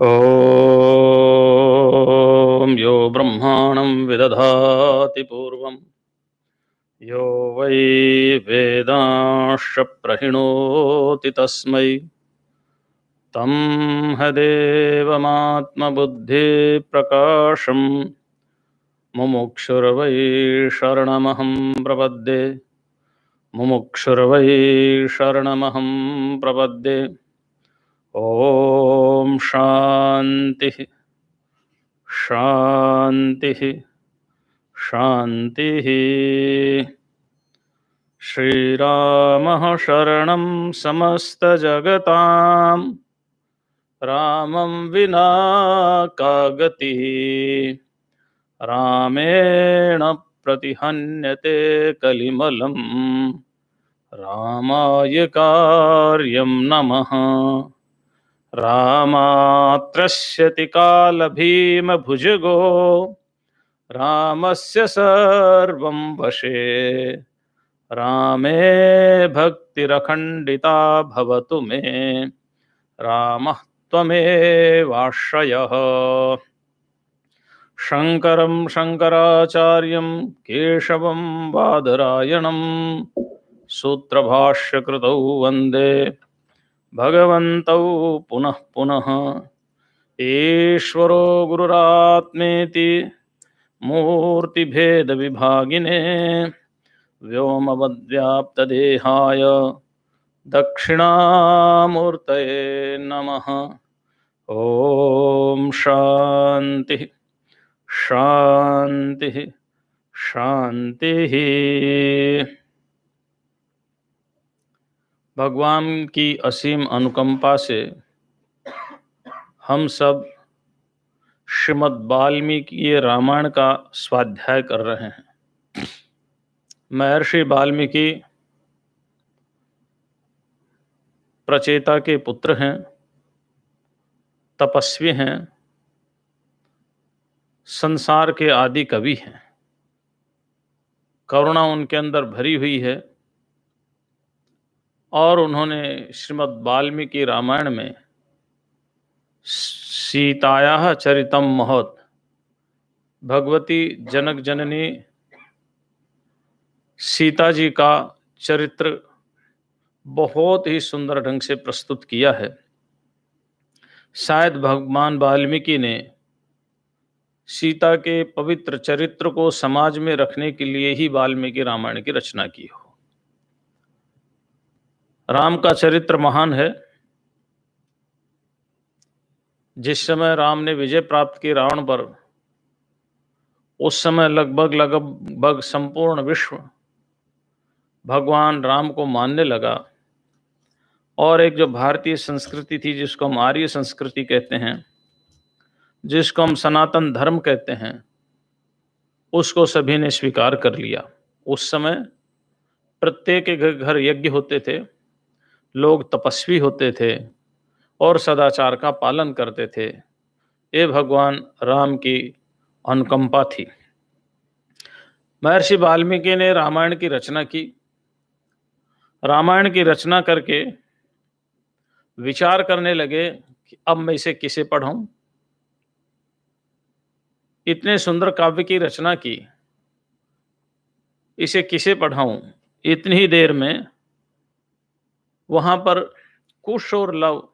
ॐ यो ब्रह्माणं विदधाति पूर्वं यो वै वेदांश्च प्रहिणोति तस्मै तं हदेवमात्मबुद्धिप्रकाशं मुमुक्षुर्वै शरणमहं प्रपद्ये मुमुक्षुर्वै शरणमहं प्रपद्ये। ॐ शान्तिः शान्तिः शान्तिः। श्रीरामः शरणं समस्तजगतां रामं विना का गतिः रामेण प्रतिहन्यते कलिमलं रामाय कार्यं नमः। रामात्रस्यति कालभीमभुजगो रामस्य सर्वं वशे रामे भक्तिरखण्डिता भवतु मे रामः त्वमेवाश्रयः। शङ्करं शङ्कराचार्यं केशवं बादरायणं सूत्रभाष्यकृतौ वन्दे भगवन्तौ पुनः पुनः। ईश्वरो गुरुरात्मेति मूर्तिभेदविभागिने व्योमवद्व्याप्तदेहाय दक्षिणामूर्तये नमः। ॐ शान्तिः शान्तिः शान्तिः। भगवान की असीम अनुकंपा से हम सब श्रीमद् वाल्मीकि रामायण का स्वाध्याय कर रहे हैं। महर्षि वाल्मीकि प्रचेता के पुत्र हैं, तपस्वी हैं, संसार के आदि कवि हैं। करुणा उनके अंदर भरी हुई है और उन्होंने श्रीमद् वाल्मीकि रामायण में सीतायाः चरितम महत्, भगवती जनक जननी सीता जी का चरित्र बहुत ही सुंदर ढंग से प्रस्तुत किया है। शायद भगवान वाल्मीकि ने सीता के पवित्र चरित्र को समाज में रखने के लिए ही वाल्मीकि रामायण की रचना की हो। राम का चरित्र महान है। जिस समय राम ने विजय प्राप्त की रावण पर, उस समय लगभग संपूर्ण विश्व भगवान राम को मानने लगा और एक जो भारतीय संस्कृति थी, जिसको हम आर्य संस्कृति कहते हैं, जिसको हम सनातन धर्म कहते हैं, उसको सभी ने स्वीकार कर लिया। उस समय प्रत्येक के घर यज्ञ होते थे, लोग तपस्वी होते थे और सदाचार का पालन करते थे। ये भगवान राम की अनुकंपा थी। महर्षि वाल्मीकि ने रामायण की रचना की। रामायण की रचना करके विचार करने लगे कि अब मैं इसे किसे पढ़ाऊं। इतने सुंदर काव्य की रचना की, इसे किसे पढ़ाऊं। इतनी ही देर में वहां पर कुश और लव,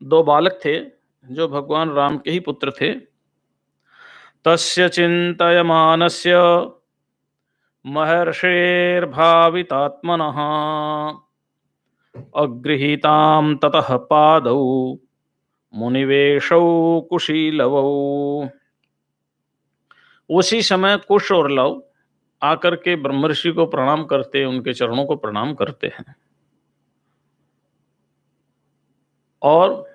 दो बालक थे जो भगवान राम के ही पुत्र थे। तस्य चिंतयमानस्य महर्षेर्भावितात्मनः अगृहीतां ततः पादौ मुनिवेशौ कुशीलवौ। उसी समय कुश और लव आकर के ब्रह्मर्षि को प्रणाम करते, उनके चरणों को प्रणाम करते हैं। और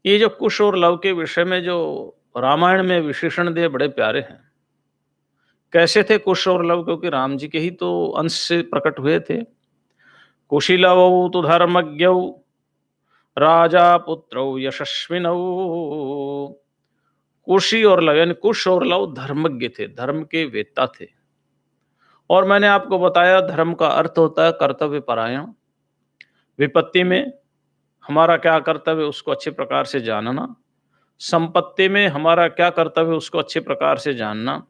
ये जो कुश और लव के विषय में जो रामायण में विशेषण दिए बड़े प्यारे हैं। कैसे थे कुश और लव? क्योंकि राम जी के ही तो अंश से प्रकट हुए थे। कुशीलवौ तु धर्मज्ञौ राजा पुत्रौ यशस्विनौ। कुशी और लव यानी कुश और लव धर्मज्ञ थे, धर्म के वेत्ता थे। और मैंने आपको बताया धर्म का अर्थ होता है कर्तव्य परायण। विपत्ति में हमारा क्या कर्तव्य उसको अच्छे प्रकार से जानना, संपत्ति में हमारा क्या कर्तव्य उसको अच्छे प्रकार से जानना।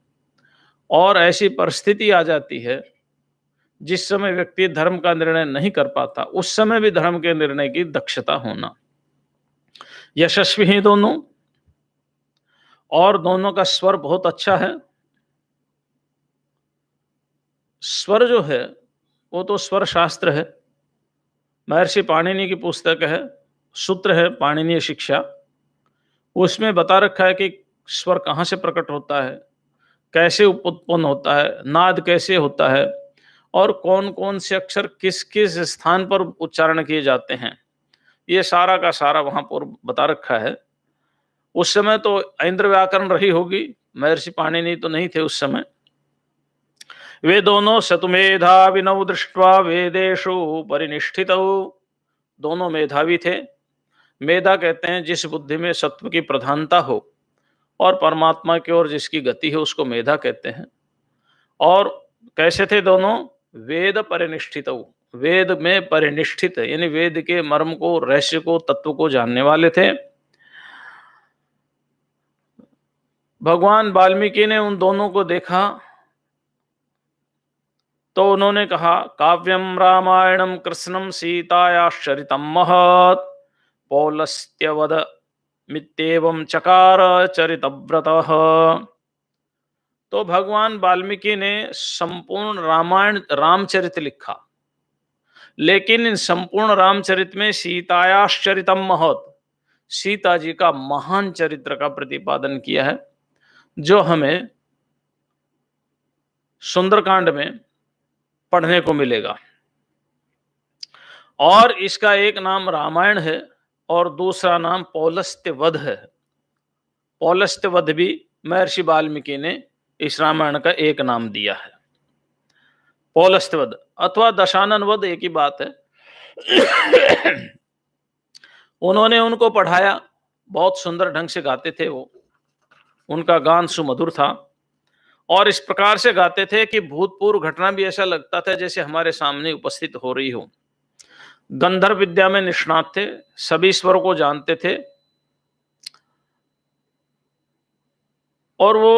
और ऐसी परिस्थिति आ जाती है जिस समय व्यक्ति धर्म का निर्णय नहीं कर पाता, उस समय भी धर्म के निर्णय की दक्षता होना। यशस्वी हैं दोनों, और दोनों का स्वर बहुत अच्छा है। स्वर जो है वो तो स्वर शास्त्र है, महर्षि पाणिनि की पुस्तक है, सूत्र है पाणिनीय शिक्षा। उसमें बता रखा है कि स्वर कहाँ से प्रकट होता है, कैसे उत्पन्न होता है, नाद कैसे होता है, और कौन कौन से अक्षर किस किस स्थान पर उच्चारण किए जाते हैं। ये सारा का सारा वहां पर बता रखा है। उस समय तो ऐन्द्र व्याकरण रही होगी, महर्षि पाणिनि तो नहीं थे उस समय। वे दोनों शतुमेधा विनौ दृष्ट्वा वेदेषु परिनिष्ठितौ, दोनों मेधावी थे। मेधा कहते हैं जिस बुद्धि में सत्व की प्रधानता हो और परमात्मा की ओर जिसकी गति है उसको मेधा कहते हैं। और कैसे थे दोनों? वेद परिनिष्ठित, वेद में परिनिष्ठित यानी वेद के मर्म को, रहस्य को, तत्व को जानने वाले थे। भगवान वाल्मीकि ने उन दोनों को देखा तो उन्होंने कहा, काव्यम रामायणम कृष्णम सीतायाश्चरितम महत् पौलस्त्यवद मित्येवं चकार चरितव्रतः। तो भगवान वाल्मीकि ने संपूर्ण रामायण रामचरित लिखा, लेकिन इन संपूर्ण रामचरित में सीतायाश्चरितम महत्, सीता जी का महान चरित्र का प्रतिपादन किया है, जो हमें सुंदरकांड में पढ़ने को मिलेगा। और इसका एक नाम रामायण है और दूसरा नाम पौलस्त्यवध है। पौलस्त्यवध भी महर्षि वाल्मीकि ने इस रामायण का एक नाम दिया है। पौलस्त्यवध अथवा दशानन वध एक ही बात है। उन्होंने उनको पढ़ाया, बहुत सुंदर ढंग से गाते थे वो, उनका गान सुमधुर था और इस प्रकार से गाते थे कि भूतपूर्व घटना भी ऐसा लगता था जैसे हमारे सामने उपस्थित हो रही हो। गंधर्व विद्या में निष्णात थे, सभी स्वरों को जानते थे और वो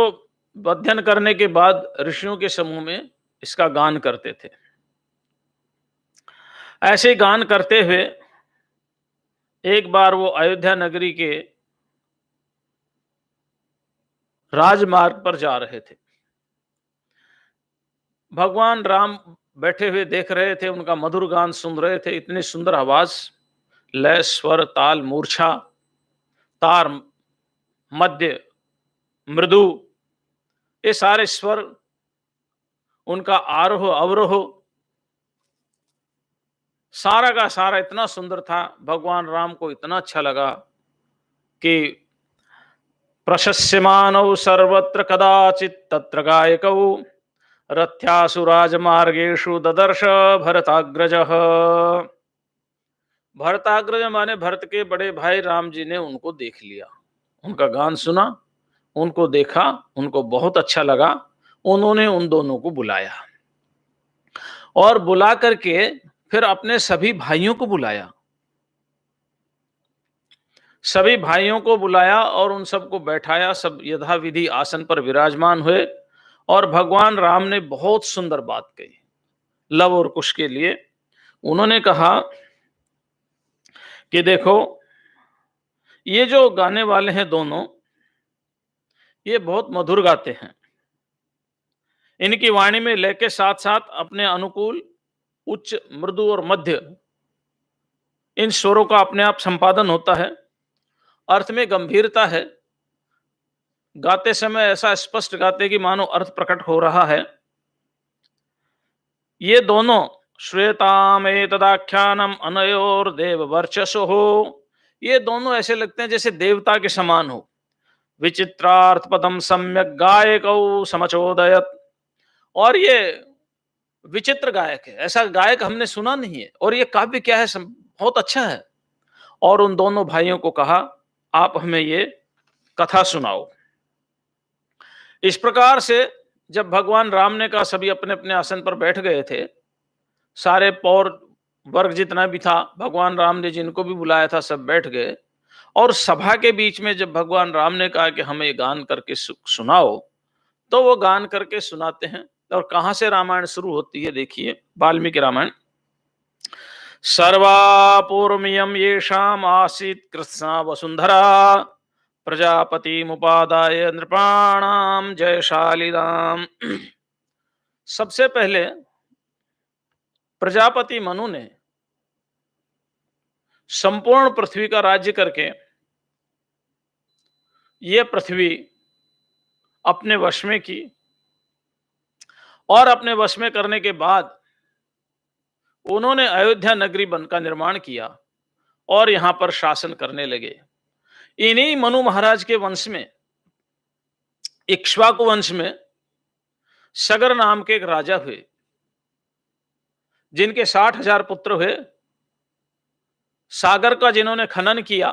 अध्ययन करने के बाद ऋषियों के समूह में इसका गान करते थे। ऐसे गान करते हुए एक बार वो अयोध्या नगरी के राजमार्ग पर जा रहे थे। भगवान राम बैठे हुए देख रहे थे, उनका मधुर गान सुन रहे थे। इतनी सुंदर आवाज, लय, स्वर, ताल, मूर्छा, तार, मध्य, मृदु, ये सारे स्वर, उनका आरोह अवरोह, सारा का सारा इतना सुंदर था। भगवान राम को इतना अच्छा लगा कि प्रशस्यमानौ सर्वत्र कदाचित् तत्र गायकौ रथ्यासु राजमार्गेषु ददर्श भरताग्रजः। भरताग्रज माने भरत के बड़े भाई राम जी ने उनको देख लिया, उनका गान सुना, उनको देखा, उनको बहुत अच्छा लगा। उन्होंने उन दोनों को बुलाया और बुला करके फिर अपने सभी भाइयों को बुलाया, सभी भाइयों को बुलाया और उन सबको बैठाया। सब यथाविधि आसन पर विराजमान हुए और भगवान राम ने बहुत सुंदर बात कही लव और कुश के लिए। उन्होंने कहा कि देखो, ये जो गाने वाले हैं दोनों, ये बहुत मधुर गाते हैं। इनकी वाणी में लय के साथ साथ अपने अनुकूल उच्च, मृदु और मध्य, इन स्वरों का अपने आप संपादन होता है। अर्थ में गंभीरता है, गाते समय ऐसा स्पष्ट गाते कि मानो अर्थ प्रकट हो रहा है। ये दोनों श्वेतामेतदाख्यानम अनयोर्देव वर्चसो हो, ये दोनों ऐसे लगते हैं जैसे देवता के समान हो। विचित्रार्थ पदम सम्यक गायकौ समचोदयत, और ये विचित्र गायक है, ऐसा गायक हमने सुना नहीं है, और ये काव्य क्या है, बहुत अच्छा है। और उन दोनों भाइयों को कहा, आप हमें ये कथा सुनाओ। इस प्रकार से जब भगवान राम ने कहा, सभी अपने अपने आसन पर बैठ गए थे, सारे पौर वर्ग जितना भी था, भगवान राम ने जिनको भी बुलाया था सब बैठ गए। और सभा के बीच में जब भगवान राम ने कहा कि हमें गान करके सुनाओ, तो वो गान करके सुनाते हैं। और कहां से रामायण शुरू होती है देखिए, वाल्मीकि रामायण। सर्वा पूर्वमियं येषाम् आसीत् कृत्स्ना वसुंधरा, प्रजापति मुपादाय नृपाणाम जयशालिदाम। सबसे पहले प्रजापति मनु ने संपूर्ण पृथ्वी का राज्य करके ये पृथ्वी अपने वश में की, और अपने वश में करने के बाद उन्होंने अयोध्या नगरी वन का निर्माण किया और यहां पर शासन करने लगे। इन्हीं मनु महाराज के वंश में, इक्ष्वाकु वंश में, सगर नाम के एक राजा हुए, जिनके 60,000 पुत्र हुए। सागर का जिन्होंने खनन किया,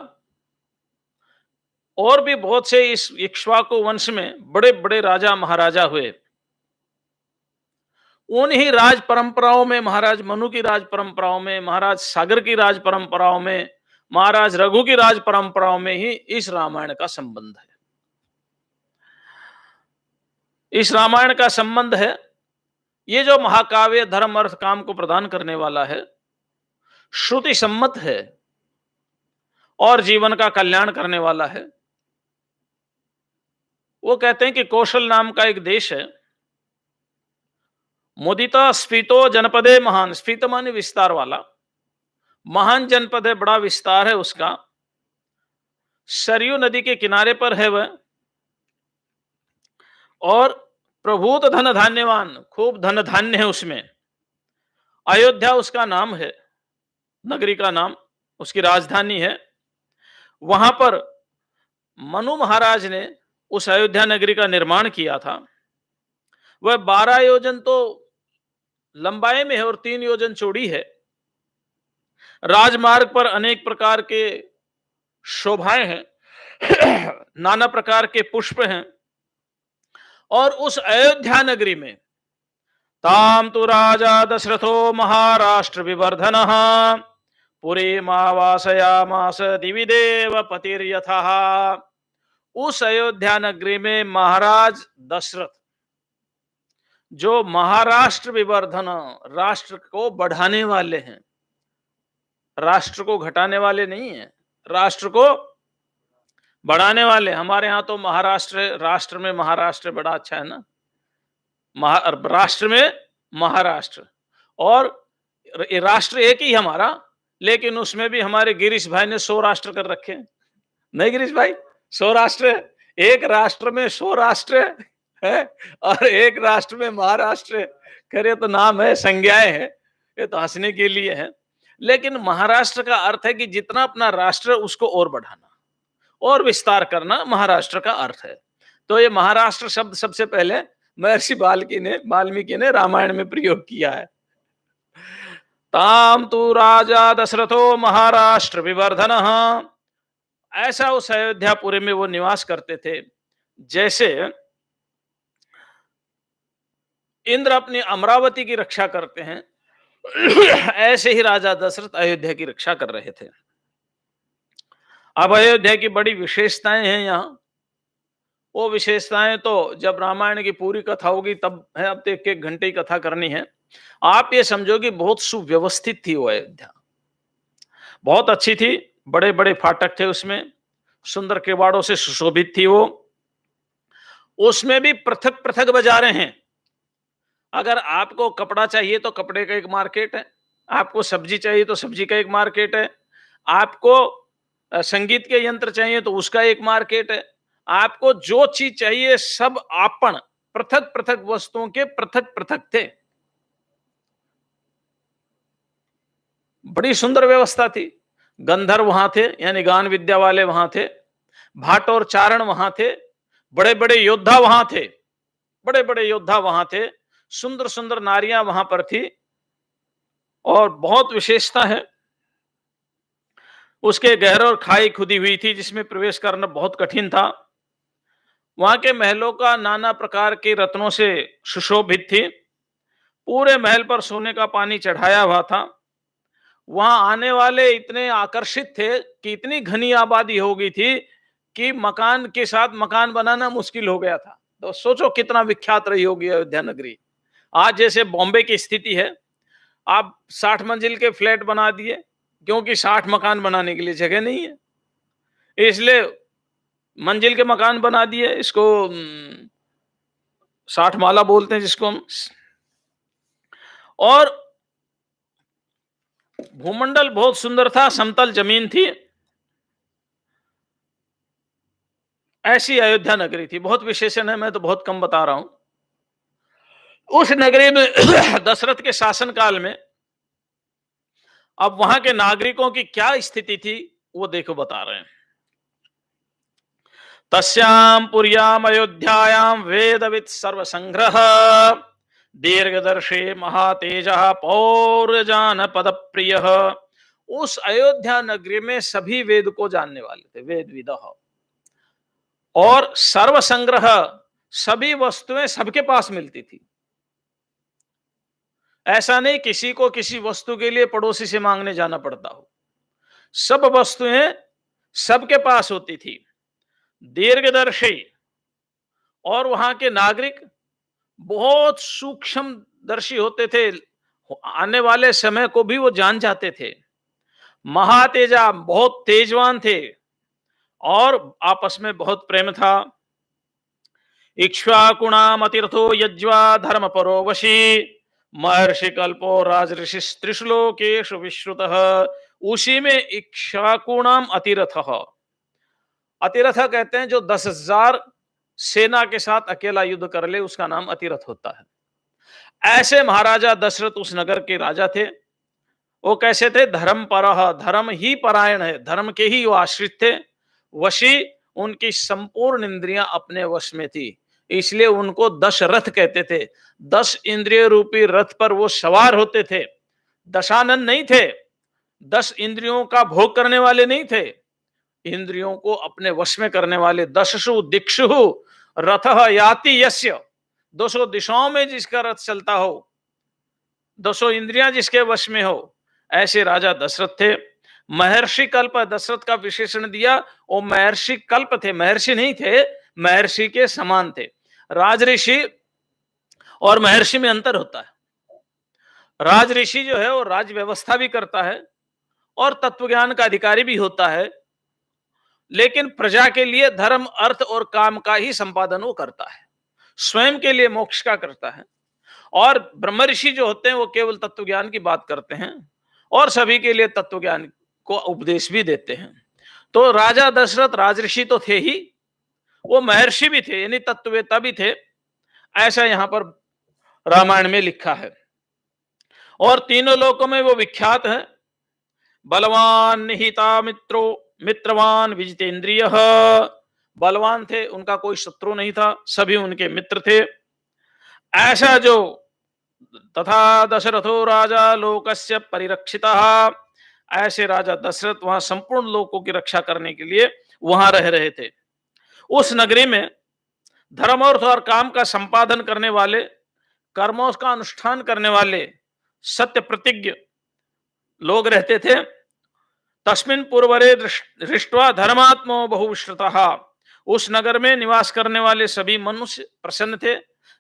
और भी बहुत से इस इक्ष्वाकु वंश में बड़े बड़े राजा महाराजा हुए। उन्हीं राज परंपराओं में, महाराज मनु की राज परंपराओं में, महाराज सागर की राज परंपराओं में, महाराज रघु की राज परंपराओं में ही इस रामायण का संबंध है। इस रामायण का संबंध है। ये जो महाकाव्य धर्म अर्थ काम को प्रदान करने वाला है, श्रुति सम्मत है और जीवन का कल्याण करने वाला है। वो कहते हैं कि कौशल नाम का एक देश है, मुदिता स्फीतो जनपदे महान, स्फीत माने विस्तार वाला, महान जनपद है, बड़ा विस्तार है उसका, सरयू नदी के किनारे पर है वह, और प्रभूत धन धान्यवान, खूब धन धान्य है उसमें। अयोध्या उसका नाम है, नगरी का नाम, उसकी राजधानी है। वहां पर मनु महाराज ने उस अयोध्या नगरी का निर्माण किया था। वह 12 योजन तो लंबाई में है और 3 योजन चौड़ी है। राजमार्ग पर अनेक प्रकार के शोभाएं हैं, नाना प्रकार के पुष्प हैं। और उस अयोध्या नगरी में ताम तु राजा दशरथो महाराष्ट्र विवर्धनः पुरीमावासयामास दिवि देव पतिर्यथः। उस अयोध्या नगरी में महाराज दशरथ, जो महाराष्ट्र विवर्धन, राष्ट्र को बढ़ाने वाले हैं, राष्ट्र को घटाने वाले नहीं है, राष्ट्र को बढ़ाने वाले। हमारे यहां तो महाराष्ट्र, राष्ट्र में महाराष्ट्र बड़ा अच्छा है ना, राष्ट्र में महाराष्ट्र, और राष्ट्र एक ही हमारा, लेकिन उसमें भी हमारे गिरीश भाई ने 100 राष्ट्र कर रखे हैं। नहीं गिरीश भाई, 100 राष्ट्र, एक राष्ट्र में 100 राष्ट्र है, और एक राष्ट्र में महाराष्ट्र करे तो नाम है, संज्ञाएं है, ये तो हंसने के लिए है। लेकिन महाराष्ट्र का अर्थ है कि जितना अपना राष्ट्र उसको और बढ़ाना और विस्तार करना, महाराष्ट्र का अर्थ है। तो ये महाराष्ट्र शब्द सबसे पहले महर्षि वाल्मीकि ने रामायण में प्रयोग किया है। ताम तु राजा दशरथो महाराष्ट्र विवर्धनः, ऐसा उस अयोध्यापुरी में वो निवास करते थे। जैसे इंद्र अपनी अमरावती की रक्षा करते हैं, ऐसे ही राजा दशरथ अयोध्या की रक्षा कर रहे थे। अब अयोध्या की बड़ी विशेषताएं हैं यहाँ। वो विशेषताएं तो जब रामायण की पूरी कथा होगी तब है, अब तो 1-1 घंटे की कथा करनी है। आप ये समझो कि बहुत सुव्यवस्थित थी वो अयोध्या, बहुत अच्छी थी। बड़े बड़े फाटक थे उसमें, सुंदर किवाड़ों से सुशोभित थी वो। उसमें भी पृथक पृथक बाजारें हैं। अगर आपको कपड़ा चाहिए तो कपड़े का एक मार्केट है, आपको सब्जी चाहिए तो सब्जी का एक मार्केट है, आपको संगीत के यंत्र चाहिए तो उसका एक मार्केट है, आपको जो चीज चाहिए सब आपन पृथक पृथक वस्तुओं के पृथक पृथक थे। बड़ी सुंदर व्यवस्था थी। गंधर्व वहां थे, यानी गान विद्या वाले वहां थे, भाट और चारण वहां थे, बड़े बड़े योद्धा वहां थे, बड़े बड़े योद्धा वहां थे, सुंदर सुंदर नारियां वहां पर थी। और बहुत विशेषता है उसके, गहर और खाई खुदी हुई थी जिसमें प्रवेश करना बहुत कठिन था। वहां के महलों का नाना प्रकार के रत्नों से सुशोभित थी। पूरे महल पर सोने का पानी चढ़ाया हुआ था। वहां आने वाले इतने आकर्षित थे कि इतनी घनी आबादी हो गई थी कि मकान के साथ मकान बनाना मुश्किल हो गया था। तो सोचो कितना विख्यात रही होगी अयोध्या नगरी। आज जैसे बॉम्बे की स्थिति है, आप 60 मंजिल के फ्लैट बना दिए, क्योंकि 60 मकान बनाने के लिए जगह नहीं है, इसलिए मंजिल के मकान बना दिए। इसको 60 माला बोलते हैं जिसको हम। और भूमंडल बहुत सुंदर था, समतल जमीन थी। ऐसी अयोध्या नगरी थी। बहुत विशेषण है, मैं तो बहुत कम बता रहा हूं। उस नगरी में दशरथ के शासन काल में अब वहां के नागरिकों की क्या स्थिति थी वो देखो, बता रहे हैं। तस्याम पुर्याम अयोध्यायाम वेदविद सर्वसंग्रह दीर्घदर्शी महातेज पौरजान पद प्रिय। उस अयोध्या नगरी में सभी वेद को जानने वाले थे, वेद विद। और सर्वसंग्रह, सभी वस्तुएं सबके पास मिलती थी। ऐसा नहीं किसी को किसी वस्तु के लिए पड़ोसी से मांगने जाना पड़ता हो, सब वस्तुएं सबके पास होती थी। दीर्घदर्शी, और वहां के नागरिक बहुत सूक्ष्म दर्शी होते थे, आने वाले समय को भी वो जान जाते थे। महातेजा, बहुत तेजवान थे, और आपस में बहुत प्रेम था। इक्ष्वाकुणाम अतीर्थो यज्वा धर्म परो वशी महर्षि कल्पो राजऋषि त्रिश्लोकेशु विश्रुतः। उसी में इक्ष्वाकुणाम अतिरथ, अतिरथ कहते हैं जो 10,000 सेना के साथ अकेला युद्ध कर ले, उसका नाम अतिरथ होता है। ऐसे महाराजा दशरथ उस नगर के राजा थे। वो कैसे थे? धर्म परह, धर्म ही परायण है, धर्म के ही वो आश्रित थे। वशी, उनकी संपूर्ण इंद्रियां अपने वश में थी, इसलिए उनको दशरथ कहते थे। 10 इंद्रिय रूपी रथ पर वो सवार होते थे। दशानन नहीं थे, 10 इंद्रियों का भोग करने वाले नहीं थे, इंद्रियों को अपने वश में करने वाले। दशसु दिक्षु रथः याति यस्य, 200 दिशाओं में जिसका रथ चलता हो, 200 इंद्रियां जिसके वश में हो, ऐसे राजा दशरथ थे। महर्षि कल्प, दशरथ का विशेषण दिया, वो महर्षि कल्प थे, महर्षि नहीं थे, महर्षि के समान थे। राजऋषि और महर्षि में अंतर होता है। राजऋषि जो है वो राज व्यवस्था भी करता है और तत्वज्ञान का अधिकारी भी होता है, लेकिन प्रजा के लिए धर्म अर्थ और काम का ही संपादन वो करता है, स्वयं के लिए मोक्ष का करता है। और ब्रह्म ऋषि जो होते हैं वो केवल तत्वज्ञान की बात करते हैं और सभी के लिए तत्वज्ञान को उपदेश भी देते हैं। तो राजा दशरथ राजऋषि तो थे ही, वो महर्षि भी थे, यानी तत्ववेत्ता भी थे, ऐसा यहां पर रामायण में लिखा है। और तीनों लोकों में वो विख्यात है। बलवान निहिता मित्रो मित्रवान विजितेंद्रिय, बलवान थे, उनका कोई शत्रु नहीं था, सभी उनके मित्र थे। ऐसा जो तथा दशरथो राजा लोकस्य परिरक्षितः, ऐसे राजा दशरथ वहां संपूर्ण लोकों की रक्षा करने के लिए वहां रह रहे थे। उस नगरी में धर्म अर्थ और काम का संपादन करने वाले, कर्मों का अनुष्ठान करने वाले सत्य प्रतिज्ञ लोग रहते थे। तस्मिन् पूर्वरे दृष्ट्वा धर्मात्मो बहुश्रुतः, उस नगर में निवास करने वाले सभी मनुष्य प्रसन्न थे,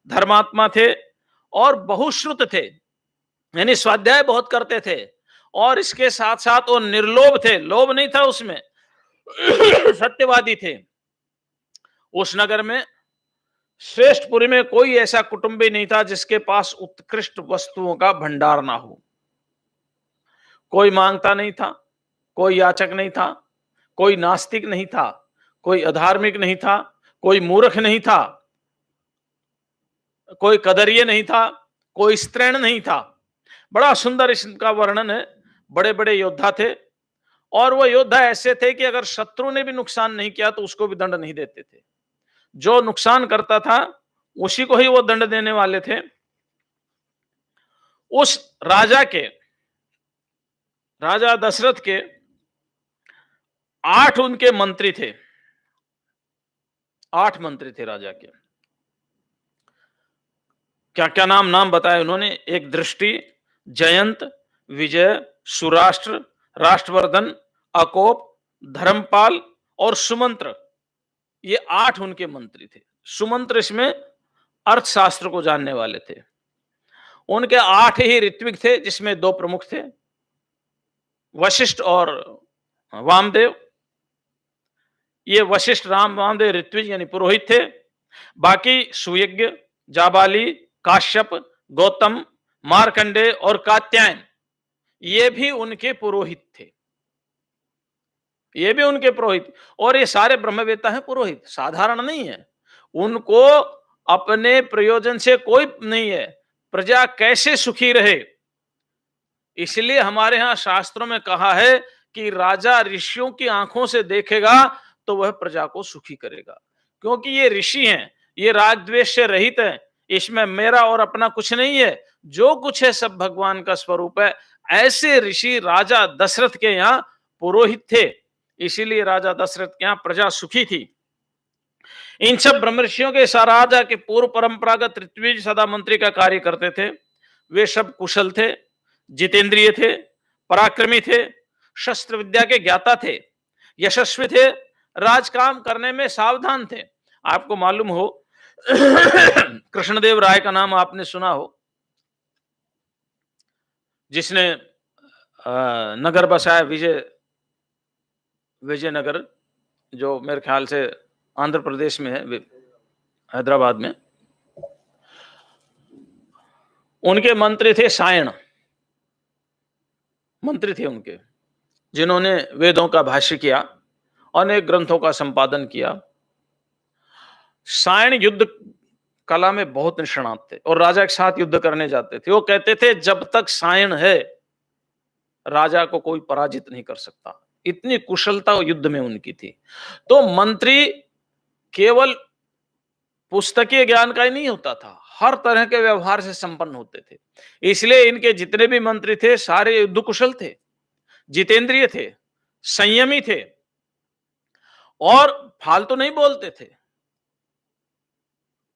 धर्मात्मा थे और बहुश्रुत थे, यानी स्वाध्याय बहुत करते थे। और इसके साथ साथ वो निर्लोभ थे, लोभ नहीं था उसमें, सत्यवादी थे। उस नगर में श्रेष्ठपुरी में कोई ऐसा कुटुंबी नहीं था जिसके पास उत्कृष्ट वस्तुओं का भंडार ना हो। कोई मांगता नहीं था, कोई याचक नहीं था, कोई नास्तिक नहीं था, कोई अधार्मिक नहीं था, कोई मूर्ख नहीं था, कोई कदरिये नहीं था, कोई स्त्रैण नहीं था। बड़ा सुंदर इसका वर्णन है। बड़े बड़े योद्धा थे, और वो योद्धा ऐसे थे कि अगर शत्रु ने भी नुकसान नहीं किया तो उसको भी दंड नहीं देते थे, जो नुकसान करता था उसी को ही वो दंड देने वाले थे। उस राजा के, राजा दशरथ के 8 उनके मंत्री थे, 8 मंत्री थे राजा के। क्या क्या नाम बताए उन्होंने? एक दृष्टि, जयंत, विजय, सुराष्ट्र, राष्ट्रवर्धन, अकोप, धर्मपाल और सुमंत्र, ये 8 उनके मंत्री थे। सुमंत्र इसमें अर्थशास्त्र को जानने वाले थे। उनके 8 ही ऋत्विक थे, जिसमें 2 प्रमुख थे, वशिष्ठ और वामदेव। ये वशिष्ठ, वामदेव ऋत्विज यानी पुरोहित थे। बाकी सुयज्ञ, जाबाली, काश्यप, गौतम, मार्कंडे और कात्यायन, ये भी उनके पुरोहित थे। ये भी उनके पुरोहित, और ये सारे ब्रह्मवेत्ता हैं, पुरोहित साधारण नहीं है। उनको अपने प्रयोजन से कोई नहीं है, प्रजा कैसे सुखी रहे, इसलिए हमारे यहां शास्त्रों में कहा है कि राजा ऋषियों की आंखों से देखेगा तो वह प्रजा को सुखी करेगा, क्योंकि ये ऋषि हैं, ये राग द्वेष से रहित हैं, इसमें मेरा और अपना कुछ नहीं है, जो कुछ है सब भगवान का स्वरूप है। ऐसे ऋषि राजा दशरथ के यहाँ पुरोहित थे, इसीलिए राजा दशरथ के यहाँ प्रजा सुखी थी। इन सब ब्रह्म ऋषियों के राजा के पूर्व परंपरागत ऋत्विज सदा मंत्री का कार्य करते थे। वे सब कुशल थे, जितेंद्रिय थे, पराक्रमी थे, शस्त्र विद्या के ज्ञाता थे, यशस्वी थे, राजकाम करने में सावधान थे। आपको मालूम हो कृष्णदेव राय का नाम आपने सुना हो, जिसने नगर बसाया, विजयनगर, जो मेरे ख्याल से आंध्र प्रदेश में है, हैदराबाद में। उनके मंत्री थे सायण, मंत्री थे उनके, जिन्होंने वेदों का भाष्य किया, अनेक ग्रंथों का संपादन किया। सायण युद्ध कला में बहुत निष्णात थे और राजा के साथ युद्ध करने जाते थे। वो कहते थे जब तक सायण है राजा को कोई पराजित नहीं कर सकता, इतनी कुशलता युद्ध में उनकी थी। तो मंत्री केवल पुस्तकीय ज्ञान का ही नहीं होता था, हर तरह के व्यवहार से संपन्न होते थे। इसलिए इनके जितने भी मंत्री थे सारे युद्ध कुशल थे, जितेंद्रिय थे, संयमी थे और फालतू नहीं बोलते थे,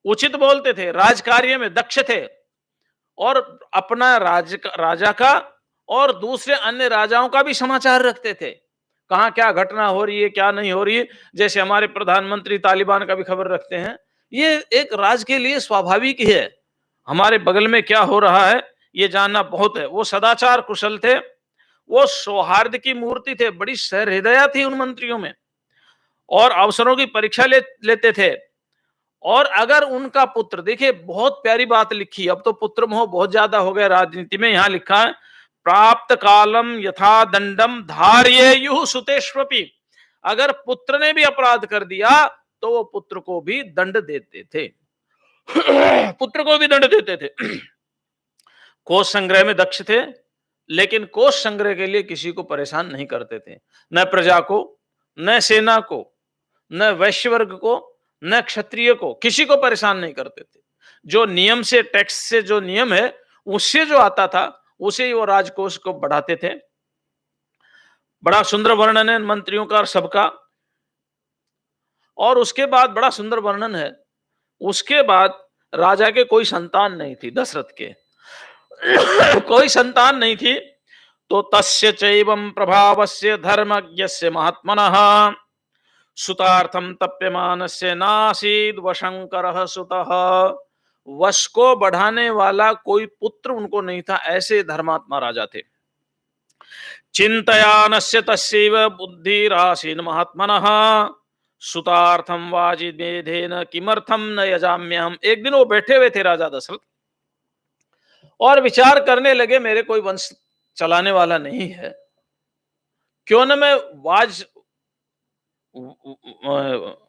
उचित बोलते थे, राजकार्य में दक्ष थे और अपना राजा का और दूसरे अन्य राजाओं का भी समाचार रखते थे, कहां क्या घटना हो रही है, क्या नहीं हो रही है। जैसे हमारे प्रधानमंत्री तालिबान का भी खबर रखते हैं, ये एक राज के लिए स्वाभाविक ही है, हमारे बगल में क्या हो रहा है ये जानना बहुत है। वो सदाचार कुशल थे, वो सौहार्द की मूर्ति थे, बड़ी सहृदया थी उन मंत्रियों में, और अवसरों की परीक्षा लेते थे। और अगर उनका पुत्र, देखिए बहुत प्यारी बात लिखी, अब तो पुत्र मोह बहुत ज्यादा हो गया राजनीति में, यहां लिखा है प्राप्त कालम यथा दंडम धार्येयुः सुतेष्वपि। अगर पुत्र ने भी अपराध कर दिया तो वो पुत्र को भी दंड देते थे पुत्र को भी दंड देते थे। कोष संग्रह में दक्ष थे, लेकिन कोष संग्रह के लिए किसी को परेशान नहीं करते थे, न प्रजा को, न सेना को, न वैश्य वर्ग को, न क्षत्रिय को, किसी को परेशान नहीं करते थे। जो नियम से, टैक्स से जो नियम है उससे जो आता था उसे ही वो राजकोष को बढ़ाते थे। बड़ा सुंदर वर्णन है मंत्रियों का और सबका। और उसके बाद बड़ा सुंदर वर्णन है, उसके बाद राजा के कोई संतान नहीं थी, दशरथ के कोई संतान नहीं थी। तो तस्य चैवं प्रभावस्य धर्मज्ञस्य महात्मनः सुतार्थम तप्यमानस्य नासीद वशंकरः सुतः। वश को बढ़ाने वाला कोई पुत्र उनको नहीं था, ऐसे धर्मात्मा राजा थे। चिंतयानस्य तस्यैव बुद्धिरासीन महात्मनः सुतार्थम वाजिमेधेन किमर्थम न यजाम्यहम्। एक दिन वो बैठे हुए थे राजा दशरथ और विचार करने लगे, मेरे कोई वंश चलाने वाला नहीं है, क्यों न मैं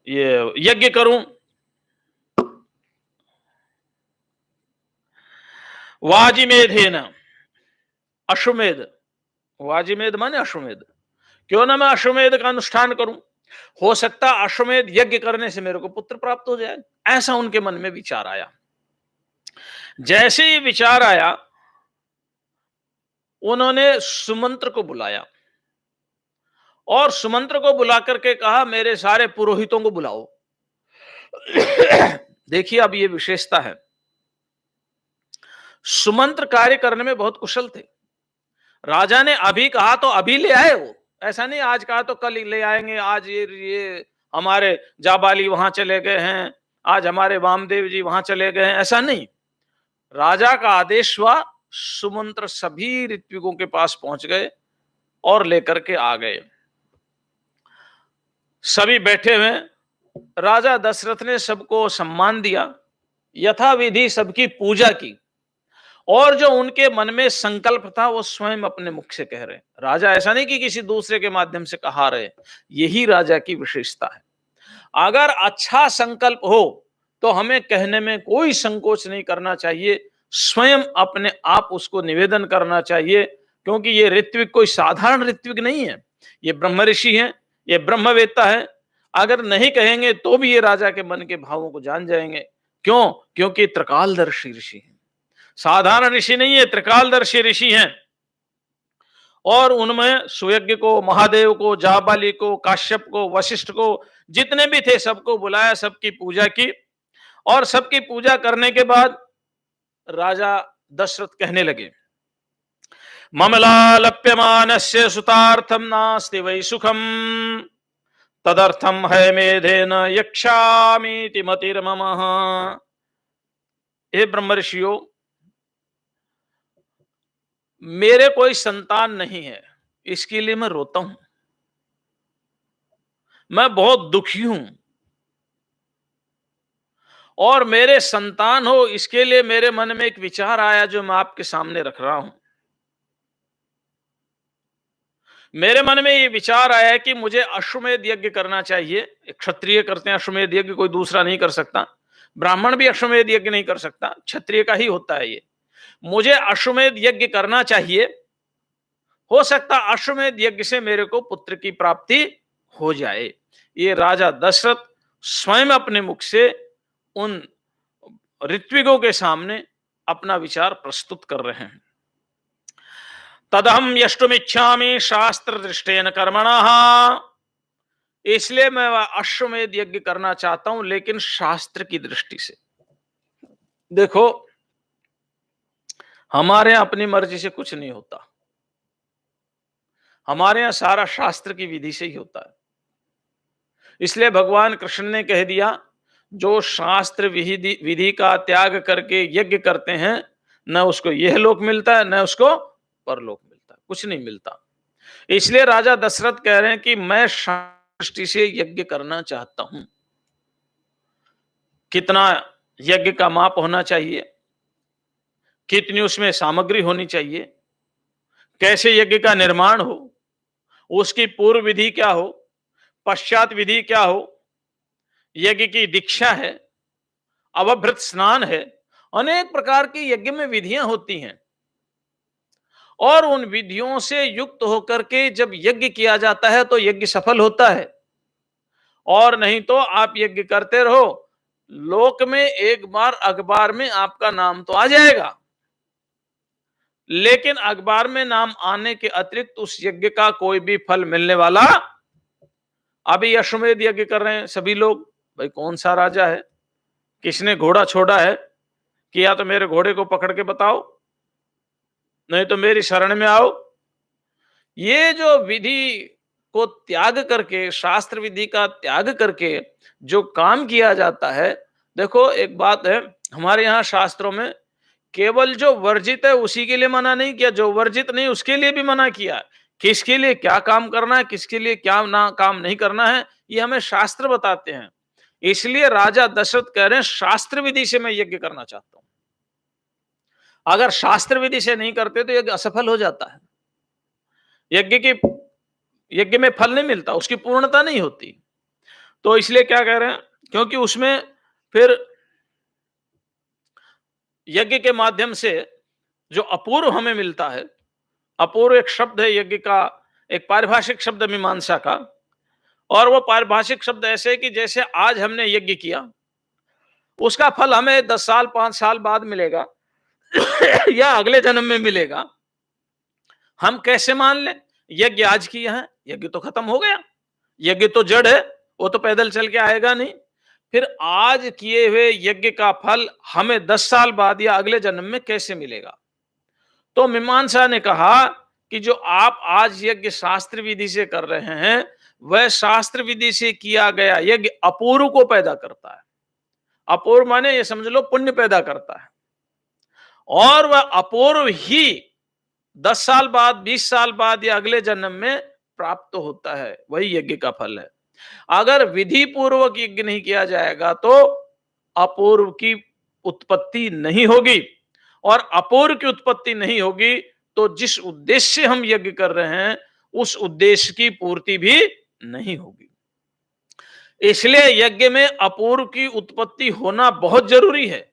ये यज्ञ करूं। वाजिमेधेन, अश्वमेध, वाजिमेध माने अश्वमेध, क्यों ना मैं अश्वमेध का अनुष्ठान करूं, हो सकता अश्वमेध यज्ञ करने से मेरे को पुत्र प्राप्त हो जाए। ऐसा उनके मन में विचार आया। जैसे ही विचार आया उन्होंने सुमंत्र को बुलाया और सुमंत्र को बुला करके कहा मेरे सारे पुरोहितों को बुलाओ। देखिए अब ये विशेषता है, सुमंत्र कार्य करने में बहुत कुशल थे। राजा ने अभी कहा तो अभी ले आए वो, ऐसा नहीं आज कहा तो कल ही ले आएंगे। आज ये हमारे जाबाली वहां चले गए हैं, आज हमारे वामदेव जी वहां चले गए हैं, ऐसा नहीं। राजा का आदेश हुआ, सुमंत्र सभी ऋत्विकों के पास पहुंच गए और लेकर के आ गए। सभी बैठे हुए, राजा दशरथ ने सबको सम्मान दिया, यथाविधि सबकी पूजा की, और जो उनके मन में संकल्प था वो स्वयं अपने मुख से कह रहे। राजा ऐसा नहीं कि किसी दूसरे के माध्यम से कहा रहे, यही राजा की विशेषता है। अगर अच्छा संकल्प हो तो हमें कहने में कोई संकोच नहीं करना चाहिए, स्वयं अपने आप उसको निवेदन करना चाहिए, क्योंकि ये ऋत्विक कोई साधारण ऋत्विक नहीं है, ये ब्रह्म ऋषि है, ये ब्रह्मवेत्ता है। अगर नहीं कहेंगे तो भी ये राजा के मन के भावों को जान जाएंगे। क्यों? क्योंकि त्रिकालदर्शी ऋषि है, साधारण ऋषि नहीं है, त्रिकालदर्शी ऋषि हैं। और उनमें सुयज्ञ को, महादेव को, जाबाली को, काश्यप को, वशिष्ठ को, जितने भी थे सबको बुलाया, सबकी पूजा की। और सबकी पूजा करने के बाद राजा दशरथ कहने लगे, ममलालप्यमानस्य सुतार्थम नास्ति वै सुखम तदर्थम है मेधेन यक्षामीति मतिर्ममः। हे ब्रह्म ऋषियों, मेरे कोई संतान नहीं है, इसके लिए मैं रोता हूं, मैं बहुत दुखी हूं, और मेरे संतान हो इसके लिए मेरे मन में एक विचार आया जो मैं आपके सामने रख रहा हूं। मेरे मन में ये विचार आया कि मुझे अश्वमेध यज्ञ करना चाहिए। क्षत्रिय करते हैं अश्वमेध यज्ञ, कोई दूसरा नहीं कर सकता। ब्राह्मण भी अश्वमेध यज्ञ नहीं कर सकता, क्षत्रिय का ही होता है ये। मुझे अश्वमेध यज्ञ करना चाहिए, हो सकता अश्वमेध यज्ञ से मेरे को पुत्र की प्राप्ति हो जाए। ये राजा दशरथ स्वयं अपने मुख से उन ऋत्विकों के सामने अपना विचार प्रस्तुत कर रहे हैं। तदहम यष्टुमिच्छामि शास्त्र दृष्टेन कर्मणः, इसलिए मैं अश्वमेध यज्ञ करना चाहता हूं, लेकिन शास्त्र की दृष्टि से। देखो, हमारे यहां अपनी मर्जी से कुछ नहीं होता, हमारे यहां सारा शास्त्र की विधि से ही होता है। इसलिए भगवान कृष्ण ने कह दिया, जो शास्त्र विधि का त्याग करके यज्ञ करते हैं, न उसको यह लोक मिलता है, न उसको परलोक मिलता है, कुछ नहीं मिलता। इसलिए राजा दशरथ कह रहे हैं कि मैं दृष्टि से यज्ञ करना चाहता हूं। कितना यज्ञ का माप होना चाहिए, कितनी उसमें सामग्री होनी चाहिए, कैसे यज्ञ का निर्माण हो, उसकी पूर्व विधि क्या हो, पश्चात विधि क्या हो, यज्ञ की दीक्षा है, अवभृत स्नान है, अनेक प्रकार की यज्ञ में विधियां होती हैं। और उन विधियों से युक्त होकर के जब यज्ञ किया जाता है तो यज्ञ सफल होता है, और नहीं तो आप यज्ञ करते रहो, लोक में एक बार अखबार में आपका नाम तो आ जाएगा, लेकिन अखबार में नाम आने के अतिरिक्त उस यज्ञ का कोई भी फल मिलने वाला। अभी अश्वमेध यज्ञ कर रहे हैं सभी लोग, भाई कौन सा राजा है, किसने घोड़ा छोड़ा है कि या तो मेरे घोड़े को पकड़ के बताओ, नहीं तो मेरी शरण में आओ। ये जो विधि को त्याग करके, शास्त्र विधि का त्याग करके जो काम किया जाता है, देखो एक बात है, हमारे यहाँ शास्त्रों में केवल जो वर्जित है उसी के लिए मना नहीं किया, जो वर्जित नहीं उसके लिए भी मना किया। किसके लिए क्या काम करना है, किसके लिए क्या ना काम नहीं करना है, ये हमें शास्त्र बताते हैं। इसलिए राजा दशरथ कह रहे हैं, शास्त्र विधि से मैं यज्ञ करना चाहता हूं। अगर शास्त्र विधि से नहीं करते तो यज्ञ असफल हो जाता है, यज्ञ में फल नहीं मिलता, उसकी पूर्णता नहीं होती। तो इसलिए क्या कह रहे हैं, क्योंकि उसमें फिर यज्ञ के माध्यम से जो अपूर्व हमें मिलता है, अपूर्व एक शब्द है यज्ञ का, एक पारिभाषिक शब्द मीमांसा का, और वो पारिभाषिक शब्द ऐसे है कि जैसे आज हमने यज्ञ किया, उसका फल हमें 10 साल 5 साल बाद मिलेगा या अगले जन्म में मिलेगा। हम कैसे मान लें, यज्ञ आज किया है, यज्ञ तो खत्म हो गया, यज्ञ तो जड़ है, वो तो पैदल चल के आएगा नहीं। फिर आज किए हुए यज्ञ का फल हमें 10 साल बाद या अगले जन्म में कैसे मिलेगा। तो मीमांसा ने कहा कि जो आप आज यज्ञ शास्त्र विधि से कर रहे हैं, वह शास्त्र विधि से किया गया यज्ञ अपूर्व को पैदा करता है। अपूर्व माने ये समझ लो पुण्य पैदा करता है, और वह अपूर्व ही 10 साल बाद, 20 साल बाद या अगले जन्म में प्राप्त होता है। वही यज्ञ का फल है। अगर विधि पूर्वक यज्ञ नहीं किया जाएगा तो अपूर्व की उत्पत्ति नहीं होगी, और अपूर्व की उत्पत्ति नहीं होगी तो जिस उद्देश्य से हम यज्ञ कर रहे हैं उस उद्देश्य की पूर्ति भी नहीं होगी। इसलिए यज्ञ में अपूर्व की उत्पत्ति होना बहुत जरूरी है,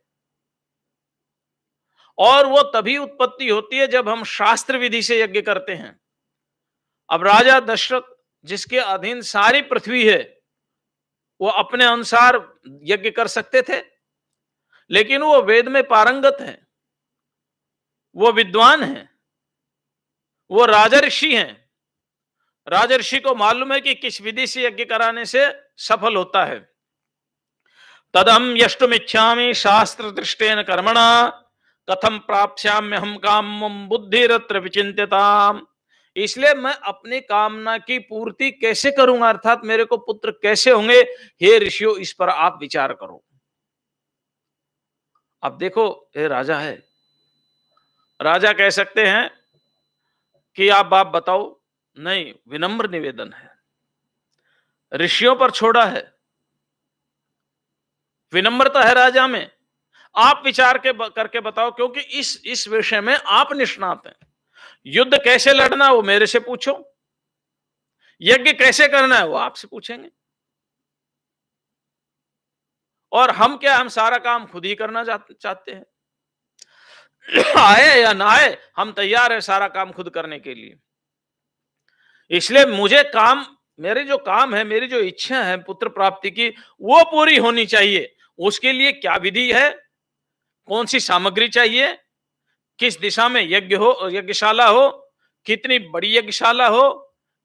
और वो तभी उत्पत्ति होती है जब हम शास्त्र विधि से यज्ञ करते हैं। अब राजा दशरथ, जिसके अधीन सारी पृथ्वी है, वो अपने अनुसार यज्ञ कर सकते थे, लेकिन वो वेद में पारंगत हैं, वो विद्वान हैं, वो राजर्षि हैं। राजर्षि को मालूम है कि किस विधि से यज्ञ कराने से सफल होता है। तदम यष्टुमिच्छामि शास्त्र दृष्टेन कर्मणा कथम प्राप्स्याम्य हम कामम बुद्धिरत्र विचिन्त्यताम। इसलिए मैं अपनी कामना की पूर्ति कैसे करूंगा, अर्थात मेरे को पुत्र कैसे होंगे, हे ऋषियों इस पर आप विचार करो। अब देखो, ये राजा है, राजा कह सकते हैं कि आप बाप बताओ, नहीं, विनम्र निवेदन है, ऋषियों पर छोड़ा है, विनम्रता है राजा में, आप विचार करके बताओ, क्योंकि इस विषय में आप निष्णात हैं। युद्ध कैसे लड़ना वो मेरे से पूछो, यज्ञ कैसे करना है वो आपसे पूछेंगे, और हम क्या, हम सारा काम खुद ही करना चाहते हैं। आए या ना आए, हम तैयार है सारा काम खुद करने के लिए। इसलिए मुझे काम, मेरे जो काम है, मेरी जो इच्छा है पुत्र प्राप्ति की, वो पूरी होनी चाहिए। उसके लिए क्या विधि है, कौन सी सामग्री चाहिए, किस दिशा में यज्ञ हो, यज्ञशाला हो, कितनी बड़ी यज्ञशाला हो,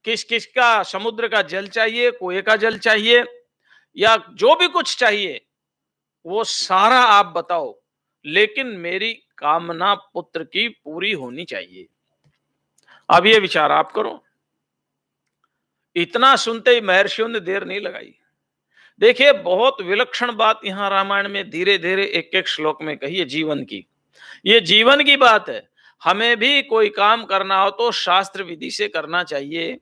किस किस का समुद्र का जल चाहिए, कुएं का जल चाहिए, या जो भी कुछ चाहिए वो सारा आप बताओ, लेकिन मेरी कामना पुत्र की पूरी होनी चाहिए। अब ये विचार आप करो। इतना सुनते ही महर्षियों ने देर नहीं लगाई। देखिए, बहुत विलक्षण बात यहां रामायण में धीरे धीरे एक एक श्लोक में कही है जीवन की। ये जीवन की बात है। हमें भी कोई काम करना हो तो शास्त्र विधि से करना चाहिए,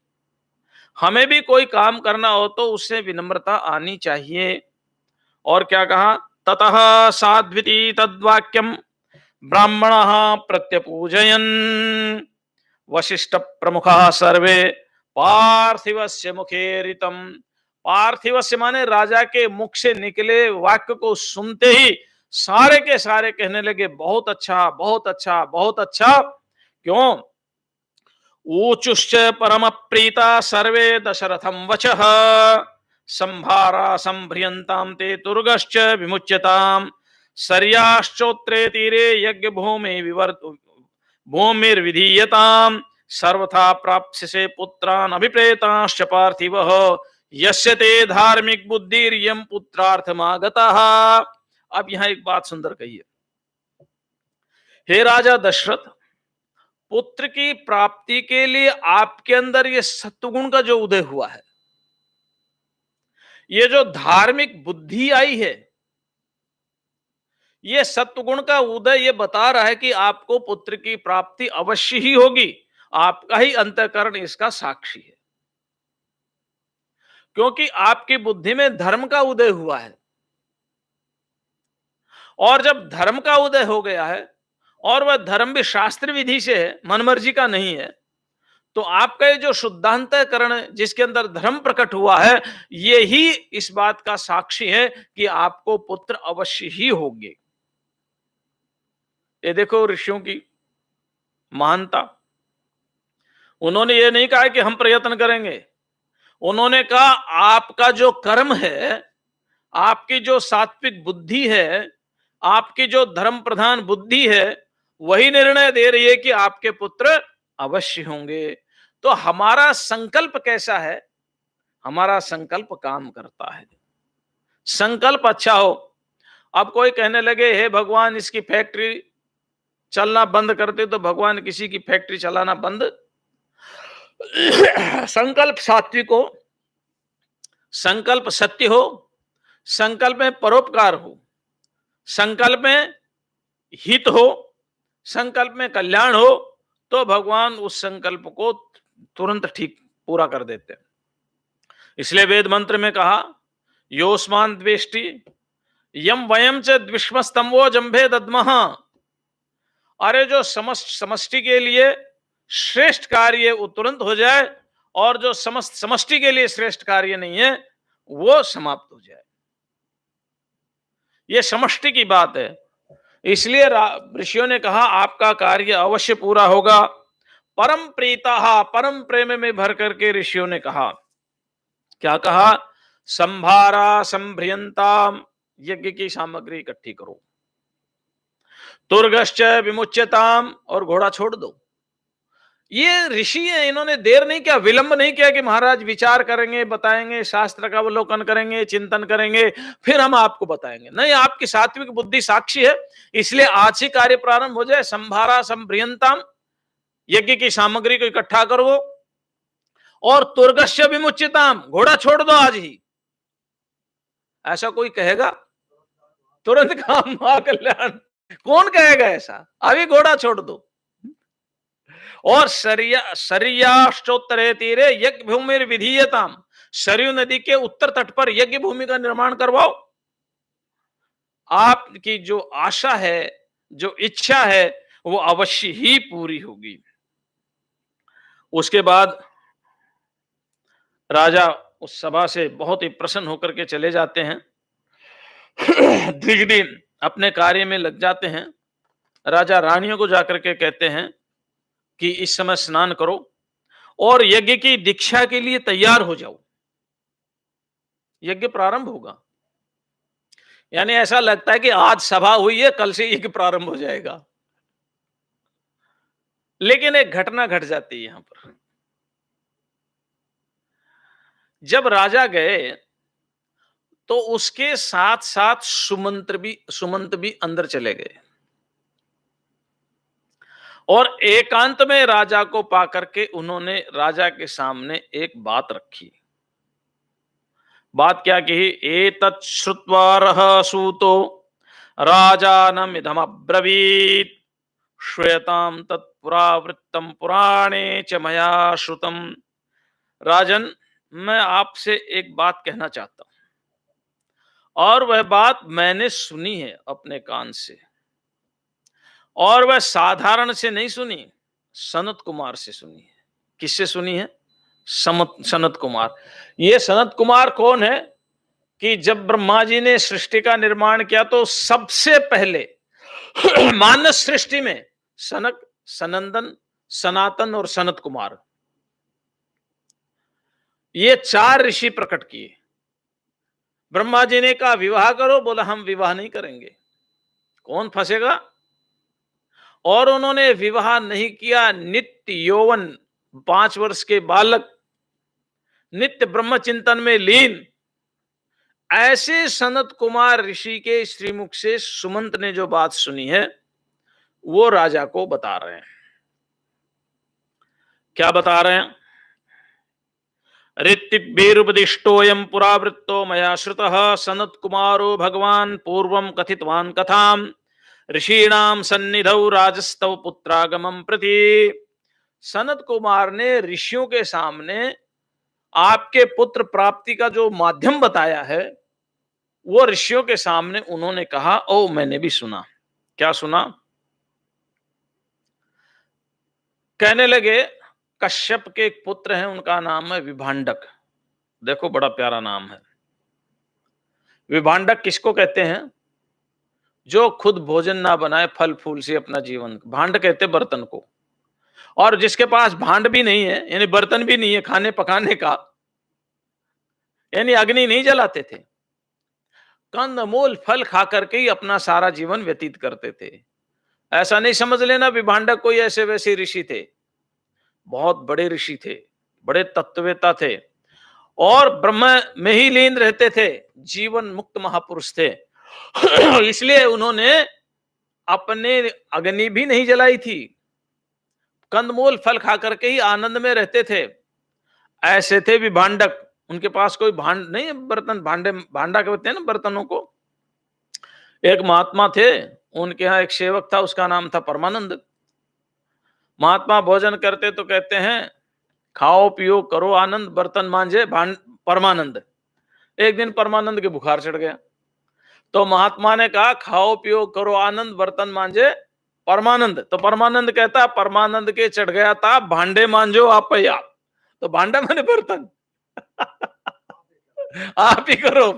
हमें भी कोई काम करना हो तो उससे विनम्रता आनी चाहिए। और क्या कहा, ततः साध्विति तद्वाक्यम ब्राह्मणः प्रत्यपूजयन् वशिष्ठ प्रमुखः सर्वे पार्थिवस्य मुखे ऋतम। पार्थिवस्य माने राजा के मुख से निकले वाक्य को सुनते ही सारे के सारे कहने लगे, बहुत अच्छा, बहुत अच्छा, बहुत अच्छा। क्यों? ऊचुश्च परम प्रीता सर्वे दशरथम वचः संभारा संभ्रियंताम ते तुर्गश्च विमुच्यताम सर्याश्चोत्रे तीरे यज्ञ भूमि भूमिर्विधीयताम सर्वथा प्राप्स्यसे पुत्रान् अभिप्रेताश्च पार्थिवः यस्य ते धार्मिक बुद्धिर्यं पुत्रार्थमागतः। अब यहां एक बात सुंदर कही है, हे राजा दशरथ, पुत्र की प्राप्ति के लिए आपके अंदर ये सत्वगुण का जो उदय हुआ है, ये जो धार्मिक बुद्धि आई है, ये सत्वगुण का उदय ये बता रहा है कि आपको पुत्र की प्राप्ति अवश्य ही होगी। आपका ही अंतःकरण इसका साक्षी है, क्योंकि आपकी बुद्धि में धर्म का उदय हुआ है। और जब धर्म का उदय हो गया है, और वह धर्म भी शास्त्र विधि से है, मनमर्जी का नहीं है, तो आपका ये जो शुद्धांतःकरण जिसके अंदर धर्म प्रकट हुआ है, ये ही इस बात का साक्षी है कि आपको पुत्र अवश्य ही होंगे। ये देखो ऋषियों की महानता। उन्होंने ये नहीं कहा कि हम प्रयत्न करेंगे, उन्होंने कहा आपका जो कर्म है, आपकी जो सात्विक बुद्धि है, आपकी जो धर्म प्रधान बुद्धि है, वही निर्णय दे रही है कि आपके पुत्र अवश्य होंगे। तो हमारा संकल्प कैसा है? हमारा संकल्प काम करता है। संकल्प अच्छा हो। अब कोई कहने लगे, हे भगवान इसकी फैक्ट्री चलना बंद करते तो भगवान किसी की फैक्ट्री चलाना बंद संकल्प सात्विक हो, संकल्प सत्य हो, संकल्प में परोपकार हो, संकल्प में हित हो, संकल्प में कल्याण हो, तो भगवान उस संकल्प को तुरंत ठीक पूरा कर देते हैं। इसलिए वेद मंत्र में कहा, योस्मान द्वेष्टि यम वयम च द्विष्मस्तंभो जंभे दद्मः। अरे जो समष्टि के लिए श्रेष्ठ कार्य वो तुरंत हो जाए, और जो समष्टि के लिए श्रेष्ठ कार्य नहीं है वो समाप्त हो जाए। ये समष्टि की बात है। इसलिए ऋषियों ने कहा आपका कार्य अवश्य पूरा होगा। परम प्रीता, परम प्रेम में भर करके ऋषियों ने कहा, क्या कहा? संभारा संभ्रियंताम, यज्ञ की सामग्री इकट्ठी करो। तुर्गश्च विमुच्यताम, और घोड़ा छोड़ दो। ये ऋषि है, इन्होंने देर नहीं किया, विलंब नहीं किया कि महाराज विचार करेंगे, बताएंगे, शास्त्र का अवलोकन करेंगे, चिंतन करेंगे, फिर हम आपको बताएंगे। नहीं, आपकी सात्विक बुद्धि साक्षी है, इसलिए आज ही कार्य प्रारंभ हो जाए। संभारा संभ्रियंताम, यज्ञ की सामग्री को इकट्ठा करो, और तुर्गश्य विमुच्यताम, घोड़ा छोड़ दो आज ही। ऐसा कोई कहेगा? तुरंत काम महाकल्याण, कौन कहेगा ऐसा? अभी घोड़ा छोड़ दो। और शर्याश्चोत्तरे तीरे यज्ञ भूमि विधीयताम, सरयू नदी के उत्तर तट पर यज्ञ भूमि का निर्माण करवाओ। आपकी जो आशा है, जो इच्छा है, वो अवश्य ही पूरी होगी। उसके बाद राजा उस सभा से बहुत ही प्रसन्न होकर के चले जाते हैं। द्विजदिन अपने कार्य में लग जाते हैं। राजा रानियों को जाकर के कहते हैं कि इस समय स्नान करो और यज्ञ की दीक्षा के लिए तैयार हो जाओ, यज्ञ प्रारंभ होगा। यानी ऐसा लगता है कि आज सभा हुई है, कल से यज्ञ प्रारंभ हो जाएगा। लेकिन एक घटना घट जाती है यहां पर। जब राजा गए तो उसके साथ साथ सुमंत भी अंदर चले गए, और एकांत में राजा को पाकर के उन्होंने राजा के सामने एक बात रखी। बात क्या कही? एतत् श्रुत्वा रः सूतो राजानमिदम् अब्रवीत्, श्वेतां तत्पुरावृत्तं पुराणे च मया श्रुतम्। राजन, मैं आपसे एक बात कहना चाहता हूं, और वह बात मैंने सुनी है अपने कान से, और वह साधारण से नहीं सुनी, सनत कुमार से सुनी है। किससे सुनी है? सनत कुमार। ये सनत कुमार कौन है? कि जब ब्रह्मा जी ने सृष्टि का निर्माण किया तो सबसे पहले मानस सृष्टि में सनक, सनंदन, सनातन और सनत कुमार, ये 4 ऋषि प्रकट किए। ब्रह्मा जी ने कहा विवाह करो, बोला हम विवाह नहीं करेंगे, कौन फंसेगा? और उन्होंने विवाह नहीं किया। नित्य यौवन 5 वर्ष के बालक, नित्य ब्रह्म चिंतन में लीन, ऐसे सनत कुमार ऋषि के श्रीमुख से सुमंत ने जो बात सुनी है वो राजा को बता रहे हैं। क्या बता रहे हैं? ऋत्विग्भिरुपदिष्टोऽयं पुरावृत्तो मया श्रुतः, सनत कुमारो भगवान पूर्वं कथितवान कथाम, ऋषीणाम सन्निधौ राजस्तव पुत्रागमं प्रति। सनत कुमार ने ऋषियों के सामने आपके पुत्र प्राप्ति का जो माध्यम बताया है, वो ऋषियों के सामने उन्होंने कहा, ओ मैंने भी सुना। क्या सुना? कहने लगे कश्यप के एक पुत्र हैं, उनका नाम है विभांडक। देखो बड़ा प्यारा नाम है। विभांडक किसको कहते हैं? जो खुद भोजन ना बनाए, फल फूल से अपना जीवन, भांड कहते बर्तन को। और जिसके पास भांड भी नहीं है, यानी बर्तन भी नहीं है खाने पकाने का, यानी अग्नि नहीं जलाते थे, कंदमूल फल खा करके ही अपना सारा जीवन व्यतीत करते थे। ऐसा नहीं समझ लेना विभांडक कोई ऐसे वैसे ऋषि थे, बहुत बड़े ऋषि थे, बड़े तत्ववेता थे, और ब्रह्म में ही लीन रहते थे, जीवन मुक्त महापुरुष थे। इसलिए उन्होंने अपने अग्नि भी नहीं जलाई थी, कंदमूल फल खा करके ही आनंद में रहते थे। ऐसे थे विभांडक, उनके पास कोई भांड नहीं, बर्तन भांडे भांडा कहते हैं ना बर्तनों को। एक महात्मा थे, उनके यहाँ एक सेवक था, उसका नाम था परमानंद। महात्मा भोजन करते तो कहते हैं खाओ पियो करो आनंद, बर्तन मांजे परमानंद। एक दिन परमानंद के बुखार चढ़ गया, तो महात्मा ने कहा खाओ पियो करो आनंद, बर्तन मांजे परमानंद। तो परमानंद कहता परमानंद के चढ़ गया था भांडे मांजो आप या, तो भांडा माने बर्तन आप ही करो।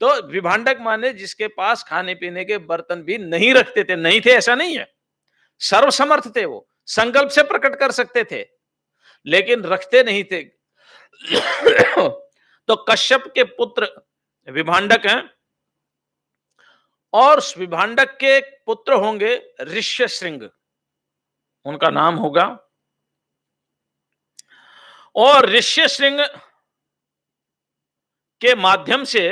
तो विभांडक माने जिसके पास खाने पीने के बर्तन भी नहीं रखते थे, नहीं थे ऐसा नहीं है, सर्वसमर्थ थे, वो संकल्प से प्रकट कर सकते थे लेकिन रखते नहीं थे। तो कश्यप के पुत्र विभांडक हैं और विभांडक के पुत्र होंगे ऋष्यशृंग, उनका नाम होगा। और ऋष्यशृंग के माध्यम से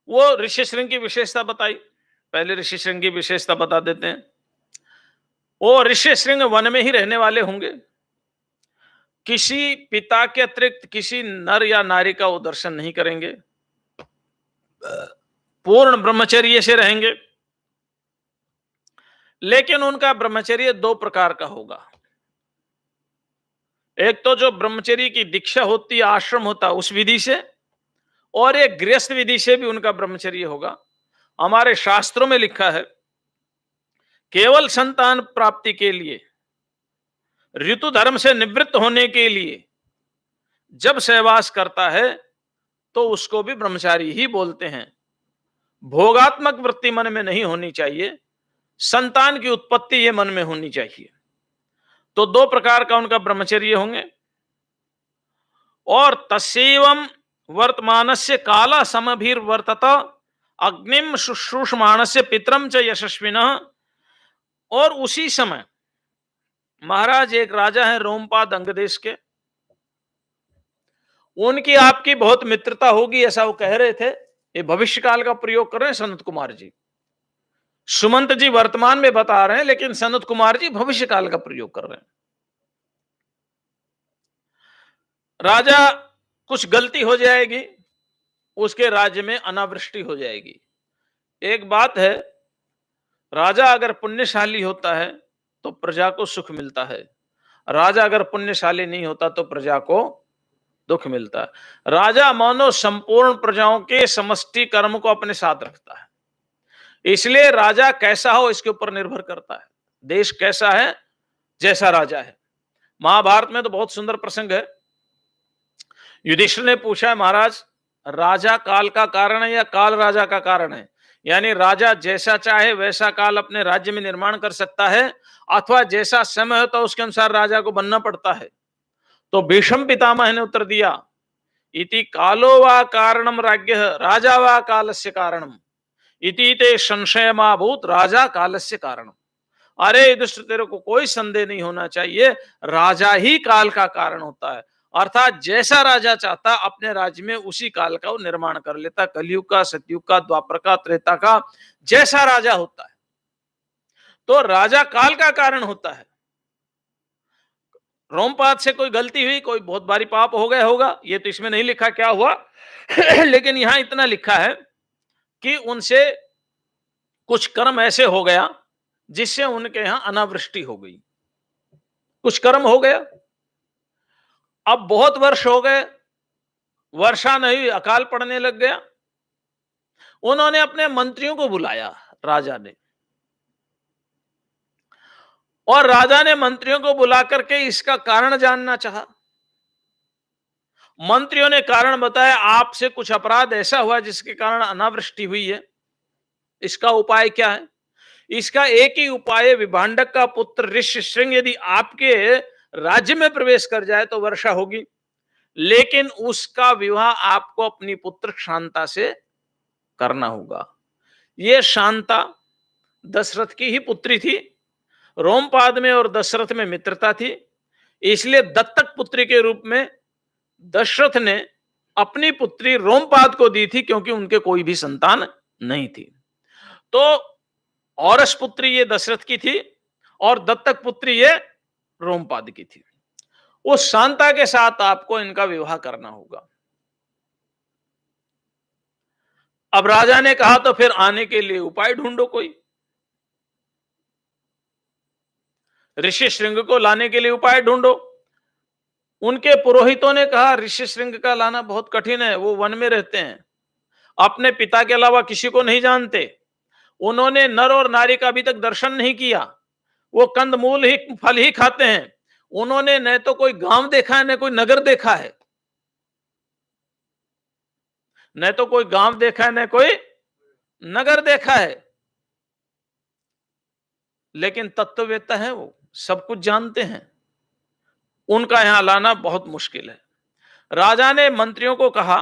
वो ऋष्यशृंग की विशेषता बताई। पहले ऋष्यशृंग की विशेषता बता देते हैं। वो ऋष्यशृंग वन में ही रहने वाले होंगे, किसी पिता के अतिरिक्त किसी नर या नारी का वो दर्शन नहीं करेंगे, पूर्ण ब्रह्मचर्य से रहेंगे। लेकिन उनका ब्रह्मचर्य दो प्रकार का होगा। एक तो जो ब्रह्मचर्य की दीक्षा होती है, आश्रम होता है उस विधि से, और एक गृहस्थ विधि से भी उनका ब्रह्मचर्य होगा। हमारे शास्त्रों में लिखा है केवल संतान प्राप्ति के लिए, ऋतु धर्म से निवृत्त होने के लिए जब सहवास करता है तो उसको भी ब्रह्मचारी ही बोलते हैं। भोगात्मक वृत्ति मन में नहीं होनी चाहिए, संतान की उत्पत्ति ये मन में होनी चाहिए। तो दो प्रकार का उनका ब्रह्मचर्य होंगे। और तस्यैवं वर्तमानस्य काला समभिर्वर्तत अग्निम शुश्रूषमाणस्य पितरम च यशस्विनः। और उसी समय महाराज एक राजा है रोमपाद अंग देश के, उनकी आपकी बहुत मित्रता होगी ऐसा वो कह रहे थे। ये भविष्य काल का प्रयोग कर रहे हैं सनत कुमार जी। सुमंत जी वर्तमान में बता रहे हैं लेकिन सनत कुमार जी भविष्य काल का प्रयोग कर रहे हैं। राजा कुछ गलती हो जाएगी, उसके राज्य में अनावृष्टि हो जाएगी। एक बात है, राजा अगर पुण्यशाली होता है तो प्रजा को सुख मिलता है, राजा अगर पुण्यशाली नहीं होता तो प्रजा को दुख मिलता है। राजा मानो संपूर्ण प्रजाओं के समष्टि कर्म को अपने साथ रखता है, इसलिए राजा कैसा हो इसके ऊपर निर्भर करता है, देश कैसा है जैसा राजा है। महाभारत में तो बहुत सुंदर प्रसंग है। युधिष्ठिर ने पूछा महाराज राजा काल का कारण है या काल राजा का कारण है? यानी राजा जैसा चाहे वैसा काल अपने राज्य में निर्माण कर सकता है अथवा जैसा समय होता है उसके अनुसार राजा को बनना पड़ता है? तो भीष्म पितामह ने उत्तर दिया इति कालो वा कारणम राज्ञः राजा वा कालस्य कारणम इति ते संशयमाभूत राजा कालस्य कारणम। अरे युधिष्ठिर तेरे को कोई संदेह नहीं होना चाहिए, राजा ही काल का कारण होता है। अर्थात जैसा राजा चाहता अपने राज्य में उसी काल का वो निर्माण कर लेता। कलयुग का, सतयुग का, द्वापर का, त्रेता का, जैसा राजा होता है तो राजा काल का कारण होता है। रोमपाद से कोई गलती हुई, कोई बहुत भारी पाप हो गया होगा, ये तो इसमें नहीं लिखा क्या हुआ लेकिन यहां इतना लिखा है कि उनसे कुछ कर्म ऐसे हो गया जिससे उनके यहां अनावृष्टि हो गई, कुछ कर्म हो गया। अब बहुत वर्ष हो गए, वर्षा नहीं हुई, अकाल पड़ने लग गया। उन्होंने अपने मंत्रियों को बुलाया राजा ने, और राजा ने मंत्रियों को बुला करके इसका कारण जानना चाहा। मंत्रियों ने कारण बताया आपसे कुछ अपराध ऐसा हुआ जिसके कारण अनावृष्टि हुई है, इसका उपाय क्या है? इसका एक ही उपाय, विभांडक का पुत्र ऋष्यशृंग यदि आपके राज्य में प्रवेश कर जाए तो वर्षा होगी, लेकिन उसका विवाह आपको अपनी पुत्र शांता से करना होगा। ये शांता दशरथ की ही पुत्री थी, रोमपाद में और दशरथ में मित्रता थी, इसलिए दत्तक पुत्री के रूप में दशरथ ने अपनी पुत्री रोमपाद को दी थी क्योंकि उनके कोई भी संतान नहीं थी। तो औरस पुत्री ये दशरथ की थी और दत्तक पुत्री ये रोमपाद की थी। उस शांता के साथ आपको इनका विवाह करना होगा। अब राजा ने कहा तो फिर आने के लिए उपाय ढूंढो कोई। ऋषि श्रृंग को लाने के लिए उपाय ढूंढो। उनके पुरोहितों ने कहा ऋषि श्रृंग का लाना बहुत कठिन है, वो वन में रहते हैं, अपने पिता के अलावा किसी को नहीं जानते, उन्होंने नर और नारी का अभी तक दर्शन नहीं किया, वो कंदमूल ही फल ही खाते हैं, उन्होंने न तो कोई गांव देखा है न कोई नगर देखा है, न तो कोई गांव देखा है न कोई नगर देखा है, लेकिन तत्ववेत्ता है, वो सब कुछ जानते हैं, उनका यहां लाना बहुत मुश्किल है। राजा ने मंत्रियों को कहा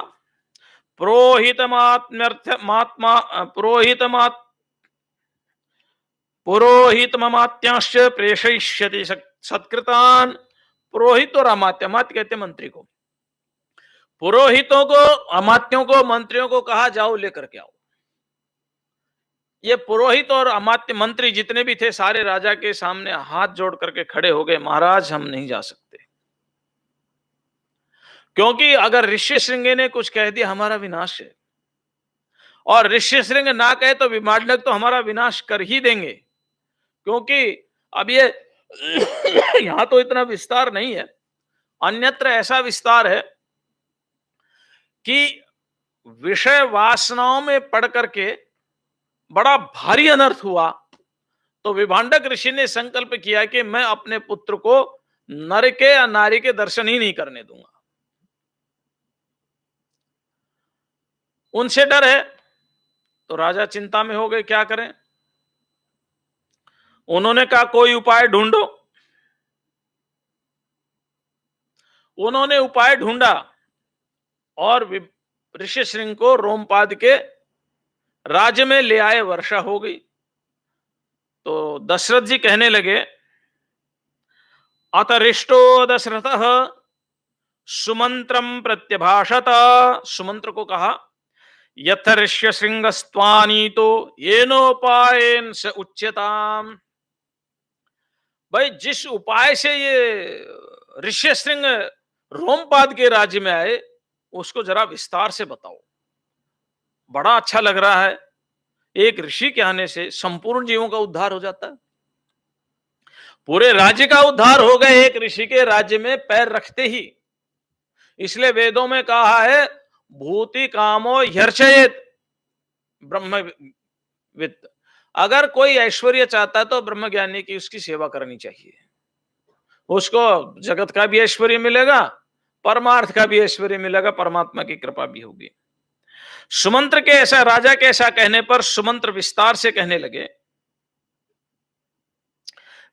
पुरोहितमात्यांश्च प्रेषयिष्यति सत्कृतान्। पुरोहित और अमात्य, अमात्य कहते मंत्री को, पुरोहितों को, अमात्यों को, मंत्रियों को कहा जाओ लेकर के आओ। ये पुरोहित और अमात्य मंत्री जितने भी थे सारे राजा के सामने हाथ जोड़ करके खड़े हो गए, महाराज हम नहीं जा सकते, क्योंकि अगर ऋषि श्रृंग ने कुछ कह दिया हमारा विनाश है, और ऋषि श्रृंग ना कहे तो विमांडक तो हमारा विनाश कर ही देंगे, क्योंकि अब ये यहां तो इतना विस्तार नहीं है, अन्यत्र ऐसा विस्तार है कि विषय वासनाओं में पड़ करके बड़ा भारी अनर्थ हुआ, तो विभांडक ऋषि ने संकल्प किया कि मैं अपने पुत्र को नर के या नारी के दर्शन ही नहीं करने दूंगा। उनसे डर है, तो राजा चिंता में हो गए, क्या करें। उन्होंने कहा कोई उपाय ढूंढो। उन्होंने उपाय ढूंढा और ऋषि श्रृंग को रोमपाद के राज्य में ले आए, वर्षा हो गई। तो दशरथ जी कहने लगे अतरिष्टो दशरथः सुमंत्रम प्रत्यभाषत। सुमंत्र को कहा यथ ऋष्य श्रृंगस्त्वानीतो येनोपायेन स उच्यताम। भाई जिस उपाय से ये ऋष्य श्रृंग रोमपाद के राज्य में आए उसको जरा विस्तार से बताओ, बड़ा अच्छा लग रहा है, एक ऋषि के आने से संपूर्ण जीवों का उद्धार हो जाता है, पूरे राज्य का उद्धार हो गए एक ऋषि के राज्य में पैर रखते ही। इसलिए वेदों में कहा है भूति कामो ह्यर्चयेत ब्रह्मवित्। अगर कोई ऐश्वर्य चाहता है तो ब्रह्मज्ञानी की उसकी सेवा करनी चाहिए, उसको जगत का भी ऐश्वर्य मिलेगा, परमार्थ का भी ऐश्वर्य मिलेगा, परमात्मा की कृपा भी होगी। सुमंत्र के ऐसा, राजा के ऐसा कहने पर सुमंत्र विस्तार से कहने लगे।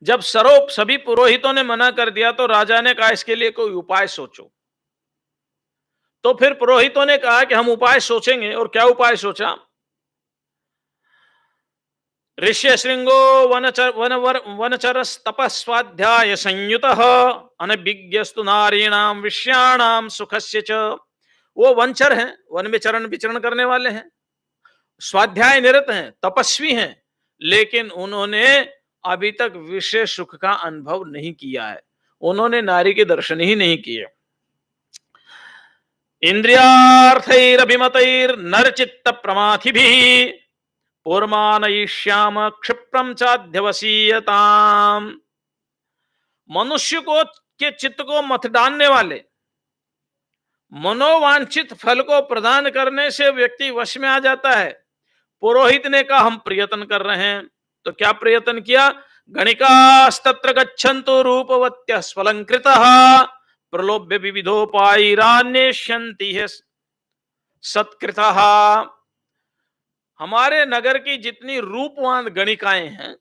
जब सभी पुरोहितों ने मना कर दिया तो राजा ने कहा इसके लिए कोई उपाय सोचो। तो फिर पुरोहितों ने कहा कि हम उपाय सोचेंगे। और क्या उपाय सोचा। ऋष्य श्रृंगो वनचरस्तपस्वाध्याय संयुतः अनभिज्ञस्तु नारीणाम विषयाणाम सुखस्य च। वो वनचर हैं, वन में विचरण करने वाले हैं, स्वाध्याय निरत हैं, तपस्वी हैं, लेकिन उन्होंने अभी तक विषय सुख का अनुभव नहीं किया है, उन्होंने नारी के दर्शन ही नहीं किए। इंद्रियार्थैरभिमतैर नरचित्त प्रमाथिभिः पूर्मानयिष्याम क्षिप्रम चाध्यवसीयताम। मनुष्य को के चित्त को मथ डालने वाले, मनोवांछित फल को प्रदान करने से व्यक्ति वश में आ जाता है। पुरोहित ने कहा हम प्रयत्न कर रहे हैं। तो क्या प्रयत्न किया। गणिकास्तत्र गच्छन्तु रूपवत्यः स्वलंकृतः प्रलोभ्य विविधोपायैरान्वेष्यन्ति सत्कृतः। हमारे नगर की जितनी रूपवान गणिकाएं हैं,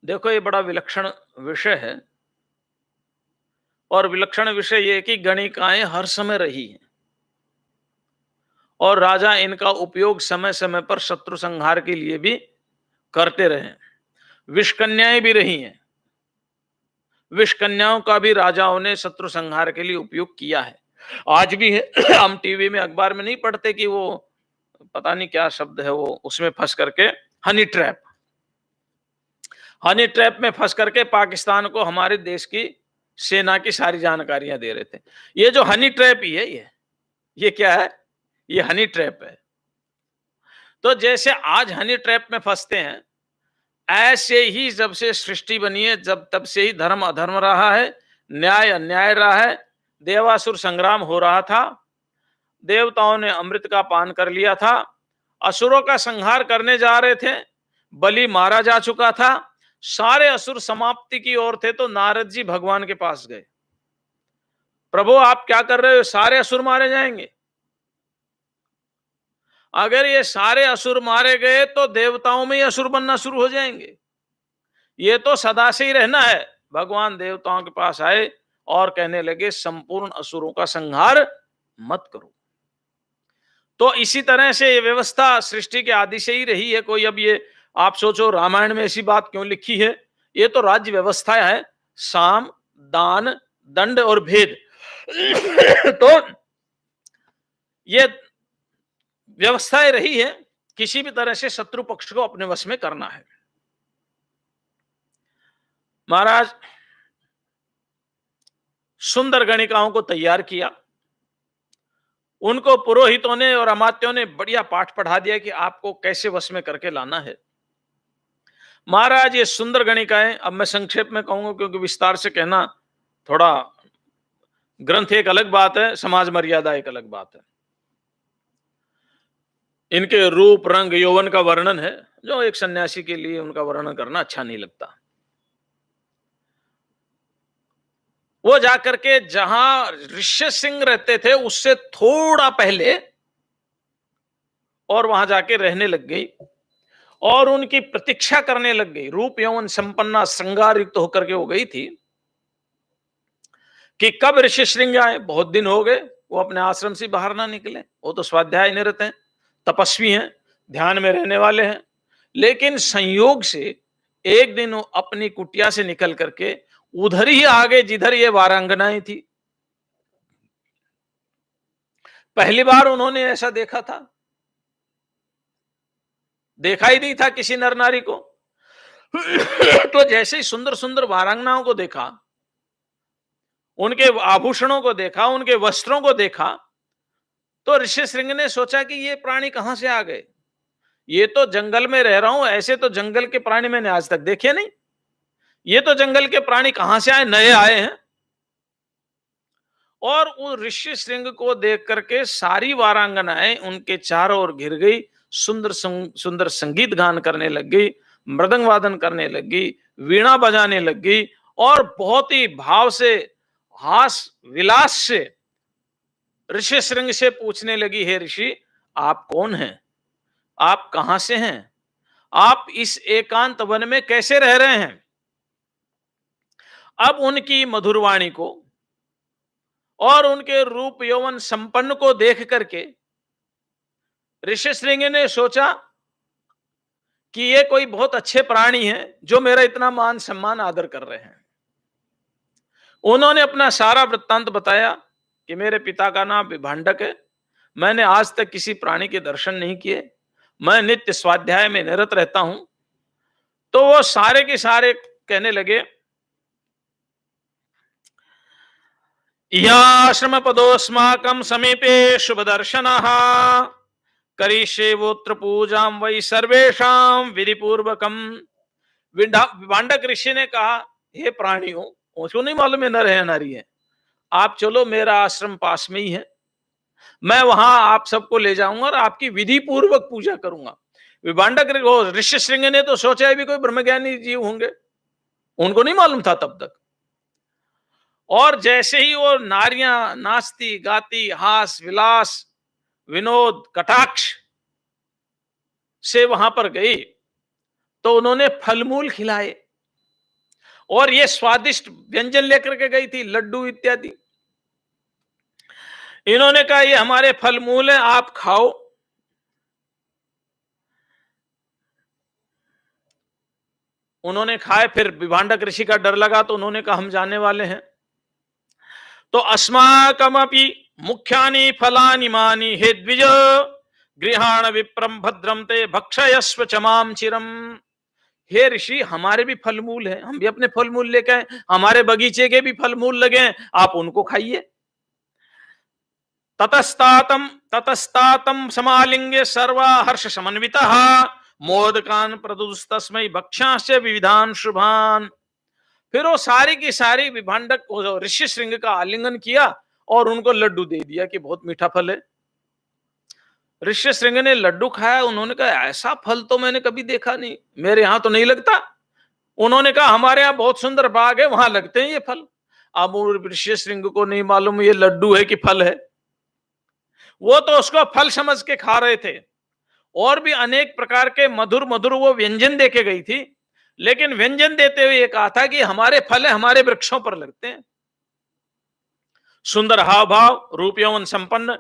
देखो ये बड़ा विलक्षण विषय है, और विलक्षण विषय ये कि गणिकाएं हर समय रही हैं और राजा इनका उपयोग समय समय पर शत्रु संहार के लिए भी करते रहे। विषकन्याएं भी रही हैं, विषकन्याओं का भी राजाओं ने शत्रु संहार के लिए उपयोग किया है, आज भी है। हम टीवी में अखबार में नहीं पढ़ते कि वो पता नहीं क्या शब्द है वो, उसमें फंस करके, हनी ट्रैप, हनी ट्रैप में फंस करके पाकिस्तान को हमारे देश की सेना की सारी जानकारियां दे रहे थे। ये जो हनी ट्रैप ही है, ये क्या है? ये हनी ट्रैप है। तो जैसे आज हनी ट्रैप में फंसते हैं, ऐसे ही जब से सृष्टि बनी है, जब तब से ही धर्म अधर्म रहा है, न्याय अन्याय रहा है, देवासुर संग्राम हो रहा था, देवताओं ने अमृत का पान कर लिया था, असुरों का संहार करने जा रहे थे, बलि मारा जा चुका था, सारे असुर समाप्ति की ओर थे, तो नारद जी भगवान के पास गए, प्रभु आप क्या कर रहे हो, सारे असुर मारे जाएंगे। अगर ये सारे असुर मारे गए तो देवताओं में ही असुर बनना शुरू हो जाएंगे, ये तो सदा से ही रहना है। भगवान देवताओं के पास आए और कहने लगे संपूर्ण असुरों का संहार मत करो। तो इसी तरह से ये व्यवस्था सृष्टि के आदि से ही रही है। कोई अब ये आप सोचो रामायण में ऐसी बात क्यों लिखी है? ये तो राज्य व्यवस्था है, साम दान दंड और भेद तो ये व्यवस्थाएं रही है, किसी भी तरह से शत्रु पक्ष को अपने वश में करना है। महाराज सुंदर गणिकाओं को तैयार किया, उनको पुरोहितों ने और अमात्यों ने बढ़िया पाठ पढ़ा दिया कि आपको कैसे वश में करके लाना है। महाराज ये सुंदर गणिकाएं, अब मैं संक्षेप में कहूंगा क्योंकि विस्तार से कहना थोड़ा, ग्रंथ एक अलग बात है, समाज मर्यादा एक अलग बात है। इनके रूप रंग यौवन का वर्णन है, जो एक सन्यासी के लिए उनका वर्णन करना अच्छा नहीं लगता। वो जाकर के जहां ऋष्य सिंह रहते थे उससे थोड़ा पहले, और वहां जाके रहने लग गई और उनकी प्रतीक्षा करने लग गई। रूप यौवन संपन्ना श्रृंगार युक्त होकर के हो गई थी कि कब ऋषि श्रृंग आए। बहुत दिन हो गए वो अपने आश्रम से बाहर ना निकले, वो तो स्वाध्याय निरत हैं, तपस्वी हैं, ध्यान में रहने वाले हैं। लेकिन संयोग से एक दिन वो अपनी कुटिया से निकल करके उधर ही आ गए जिधर ये वारांगनाएं थी। पहली बार उन्होंने ऐसा देखा था, देखा ही नहीं था किसी नर नारी को। तो जैसे ही सुंदर सुंदर वारांगनाओं को देखा, उनके आभूषणों को देखा, उनके वस्त्रों को देखा, तो ऋषि श्रृंग ने सोचा कि ये प्राणी कहां से आ गए, ये तो जंगल में रह रहा हूं, ऐसे तो जंगल के प्राणी मैंने आज तक देखे नहीं, ये तो जंगल के प्राणी कहां से आए, नए आए हैं। और उस ऋषि श्रृंग को देख करके सारी वारांगनाएं उनके चारों ओर घिर गई, सुंदर सुंदर संगीत गान करने लग गई, मृदंग वादन करने लग गई, वीणा बजाने लग गई, और बहुत ही भाव से, हास विलास से ऋषि श्रृंग से पूछने लगी, हे ऋषि आप कौन हैं, आप कहां से हैं, आप इस एकांत वन में कैसे रह रहे हैं। अब उनकी मधुरवाणी को और उनके रूप यौवन संपन्न को देख करके ऋषि श्रृंग ने सोचा कि ये कोई बहुत अच्छे प्राणी हैं जो मेरा इतना मान सम्मान आदर कर रहे हैं। उन्होंने अपना सारा वृत्तांत बताया कि मेरे पिता का नाम विभांडक है, मैंने आज तक किसी प्राणी के दर्शन नहीं किए, मैं नित्य स्वाध्याय में निरत रहता हूं। तो वो सारे के सारे कहने लगे, याश्रम पदोस्माकं समीपे शुभ दर्शनः करिष्ये वोत्र पूजां वै सर्वेषां विधि पूर्वकम। विभांडक ऋषि ने कहा, हे प्राणियों, उसको नहीं मालूम है नर है नारी है, आप चलो, मेरा आश्रम पास में ही है, मैं वहां आप सबको ले जाऊंगा और आपकी विधि पूर्वक पूजा करूंगा। विभांडक ऋषि श्रृंग ने तो सोचा है भी कोई ब्रह्मज्ञानी जीव होंगे, उनको नहीं मालूम था तब तक। और जैसे ही वो नारियां नाचती गाती, हास विलास विनोद कटाक्ष से वहां पर गई, तो उन्होंने फलमूल खिलाए और ये स्वादिष्ट व्यंजन लेकर के गई थी, लड्डू इत्यादि। इन्होंने कहा ये हमारे फलमूल हैं, आप खाओ। उन्होंने खाए, फिर विभांडक ऋषि का डर लगा तो उन्होंने कहा हम जाने वाले हैं। तो अस्माकमपि मुख्यानि फलानि मानि हे द्विज गृहाण विप्रम भद्रम ते भक्षयस्व चमाम चिरम। हे ऋषि, हमारे भी फल मूल है, हम भी अपने फल मूल लेके आए, हमारे बगीचे के भी फल मूल लगे हैं, आप उनको खाइए। ततस्तातम ततस्तातम समालिंगे सर्वा हर्ष समन्वितः मोदकान प्रदुस्तस्मै भक्षांश्च विविधान शुभान। फिर वो सारी की सारी विभांडक ऋषि श्रृंग का आलिंगन किया और उनको लड्डू दे दिया कि बहुत मीठा फल है। ऋषि श्रृंग ने लड्डू खाया, उन्होंने कहा ऐसा फल तो मैंने कभी देखा नहीं, मेरे यहां तो नहीं लगता। उन्होंने कहा हमारे यहाँ बहुत सुंदर बाग है, वहां लगते हैं ये फल। अब ऋषि श्रृंग को नहीं मालूम ये लड्डू है कि फल है, वो तो उसको फल समझ के खा रहे थे। और भी अनेक प्रकार के मधुर मधुर वो व्यंजन देके गई थी, लेकिन व्यंजन देते हुए ये कहा था कि हमारे फल है, हमारे वृक्षों पर लगते हैं। सुंदर हाव भाव, रूप यौवन संपन्न,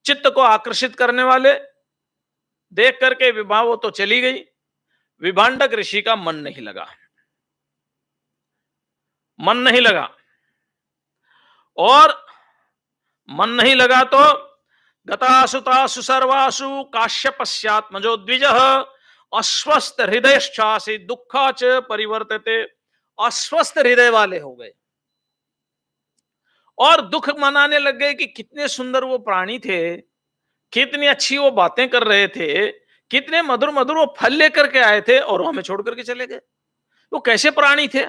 चित्त को आकर्षित करने वाले देख करके विभा वो तो चली गई। विभांडक ऋषि का मन नहीं लगा, मन नहीं लगा। और मन नहीं लगा तो गतासु तासु सर्वासु काश्यपस्यात्मजो द्विजः अस्वस्थ हृदयश्चासी दुःखाच परिवर्तते। अस्वस्थ हृदय वाले हो गए और दुख मनाने लग गए कि कितने सुंदर वो प्राणी थे, कितनी अच्छी वो बातें कर रहे थे, कितने मधुर मधुर वो फल लेकर के आए थे और हमें छोड़ करके चले गए। वो कैसे प्राणी थे,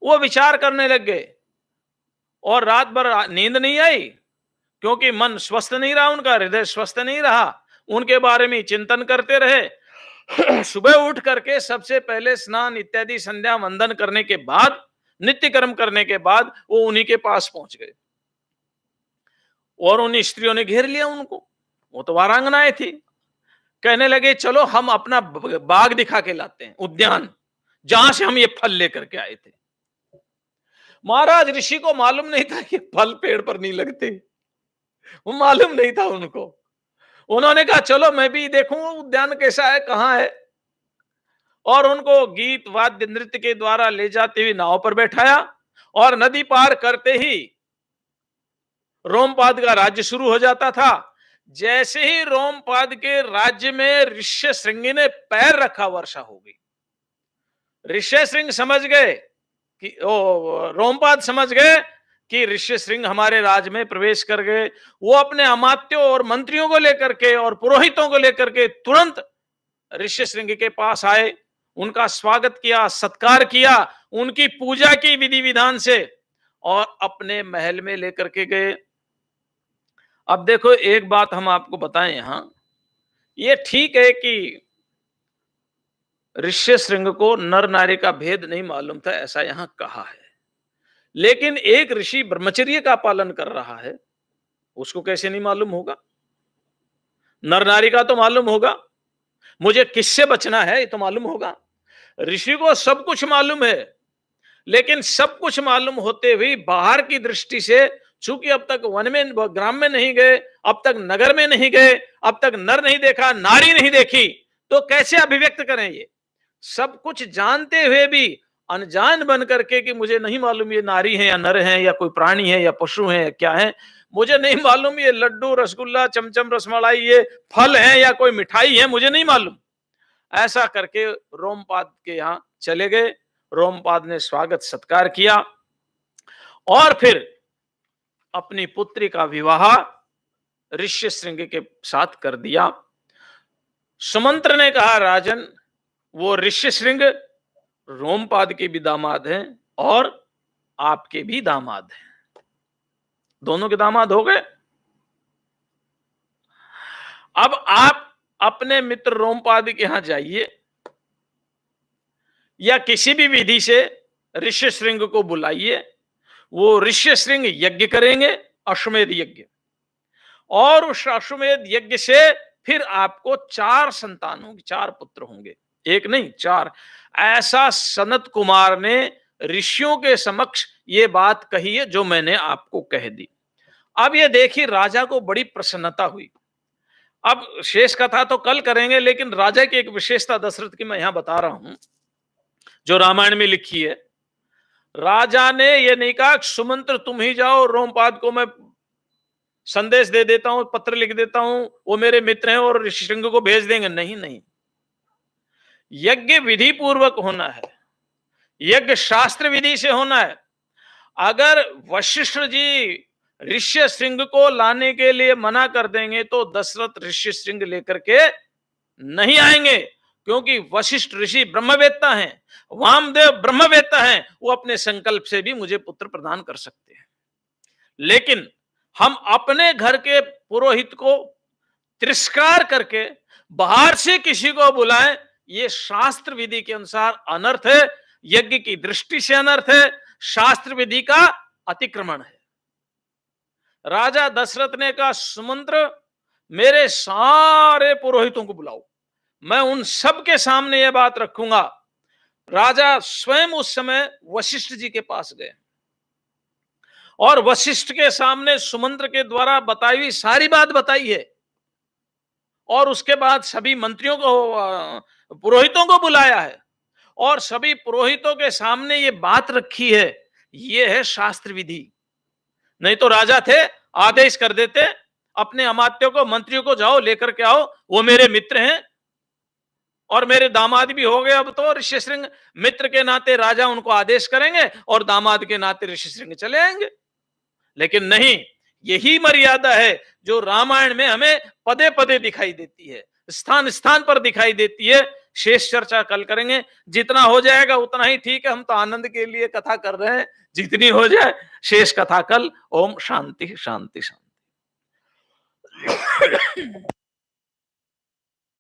वो विचार करने लग गए। और रात भर नींद नहीं आई, क्योंकि मन स्वस्थ नहीं रहा, उनका हृदय स्वस्थ नहीं रहा, उनके बारे में चिंतन करते रहे। सुबह उठ करके सबसे पहले स्नान इत्यादि संध्या वंदन करने के बाद, नित्य कर्म करने के बाद वो उन्हीं के पास पहुंच गए और उन स्त्रियों ने घेर लिया उनको। वो तो वारांगनाएं थी। कहने लगे चलो हम अपना बाग दिखा के लाते हैं, उद्यान, जहां से हम ये फल लेकर के आए थे। महाराज ऋषि को मालूम नहीं था कि फल पेड़ पर नहीं लगते, वो मालूम नहीं था उनको। उन्होंने कहा चलो मैं भी देखूं उद्यान कैसा है, कहां है। और उनको गीत वाद्य नृत्य के द्वारा ले जाते हुए नाव पर बैठाया और नदी पार करते ही रोमपाद का राज्य शुरू हो जाता था। जैसे ही रोमपाद के राज्य में ऋष्य श्रृंगी ने पैर रखा, वर्षा हो गई। ऋष्य श्रृंग समझ गए कि रोमपाद समझ गए कि ऋष्य श्रृंग हमारे राज में प्रवेश कर गए। वो अपने अमात्यों और मंत्रियों को लेकर के और पुरोहितों को लेकर के तुरंत ऋष्य श्रृंग के पास आए, उनका स्वागत किया, सत्कार किया, उनकी पूजा की विधि विधान से और अपने महल में लेकर के गए। अब देखो एक बात हम आपको बताएं, यहां ये ठीक है कि ऋष्य श्रृंग को नर नारी का भेद नहीं मालूम था, ऐसा यहां कहा है। लेकिन एक ऋषि ब्रह्मचर्य का पालन कर रहा है, उसको कैसे नहीं मालूम होगा? नर नारी का तो मालूम होगा, मुझे किससे बचना है ये तो मालूम होगा। ऋषि को सब कुछ मालूम है, लेकिन सब कुछ मालूम होते हुए बाहर की दृष्टि से, चूंकि अब तक वन में ग्राम में नहीं गए, अब तक नगर में नहीं गए, अब तक नर नहीं देखा, नारी नहीं देखी, तो कैसे अभिव्यक्त करें? ये सब कुछ जानते हुए भी अनजान बन करके कि मुझे नहीं मालूम ये नारी है या नर है या कोई प्राणी है या पशु है या क्या है, मुझे नहीं मालूम ये लड्डू रसगुल्ला चमचम रसमलाई ये फल है या कोई मिठाई है, मुझे नहीं मालूम। ऐसा करके रोमपाद के यहां चले गए। रोमपाद ने स्वागत सत्कार किया और फिर अपनी पुत्री का विवाह ऋष्य श्रृंग के साथ कर दिया। सुमंत्र ने कहा राजन, वो ऋष्य श्रृंग रोमपाद के भी दामाद हैं और आपके भी दामाद हैं, दोनों के दामाद हो गए। अब आप अपने मित्र रोमपाद के यहां जाइए या किसी भी विधि से ऋष्य श्रृंग को बुलाइए, वो ऋष्य श्रृंग यज्ञ करेंगे, अश्वमेध यज्ञ, और उस अश्वमेध यज्ञ से फिर आपको 4 संतानों, 4 पुत्र होंगे, एक नहीं 4। ऐसा सनत कुमार ने ऋषियों के समक्ष ये बात कही है जो मैंने आपको कह दी। अब ये देखिए राजा को बड़ी प्रसन्नता हुई। अब शेष कथा तो कल करेंगे, लेकिन राजा की एक विशेषता दशरथ की मैं यहां बता रहा हूं जो रामायण में लिखी है। राजा ने ये नहीं कहा सुमंत्र तुम ही जाओ, रोमपाद को मैं संदेश दे देता हूं, पत्र लिख देता हूं, वो मेरे मित्र हैं और ऋषिशृंग को भेज देंगे। नहीं नहीं, यज्ञ विधि पूर्वक होना है, यज्ञ शास्त्र विधि से होना है। अगर वशिष्ठ जी ऋष्य श्रृंग को लाने के लिए मना कर देंगे तो दशरथ ऋष्य श्रृंग लेकर के नहीं आएंगे, क्योंकि वशिष्ठ ऋषि ब्रह्मवेत्ता हैं, वामदेव ब्रह्मवेत्ता हैं, वो अपने संकल्प से भी मुझे पुत्र प्रदान कर सकते हैं। लेकिन हम अपने घर के पुरोहित को तिरस्कार करके बाहर से किसी को बुलाएं, ये शास्त्र विधि के अनुसार अनर्थ है, यज्ञ की दृष्टि से अनर्थ है, शास्त्र विधि का अतिक्रमण है। राजा दशरथ ने कहा, सुमंत्र मेरे सारे पुरोहितों को बुलाओ, मैं उन सब के सामने यह बात रखूंगा। राजा स्वयं उस समय वशिष्ठ जी के पास गए और वशिष्ठ के सामने सुमंत्र के द्वारा बताई हुई सारी बात बताई है, और उसके बाद सभी मंत्रियों को, पुरोहितों को बुलाया है और सभी पुरोहितों के सामने ये बात रखी है। ये है शास्त्र विधि। नहीं तो राजा थे, आदेश कर देते अपने अमात्यों को, मंत्रियों को, जाओ लेकर के आओ, वो मेरे मित्र हैं और मेरे दामाद भी हो गए। अब तो ऋष्यशृंग मित्र के नाते राजा उनको आदेश करेंगे और दामाद के नाते ऋष्यशृंग चले आएंगे। लेकिन नहीं, यही मर्यादा है जो रामायण में हमें पदे पदे दिखाई देती है, स्थान स्थान पर दिखाई देती है। शेष चर्चा कल करेंगे, जितना हो जाएगा उतना ही ठीक है, हम तो आनंद के लिए कथा कर रहे हैं, जितनी हो जाए शेष कथा कल। ओम शांति शांति शांति।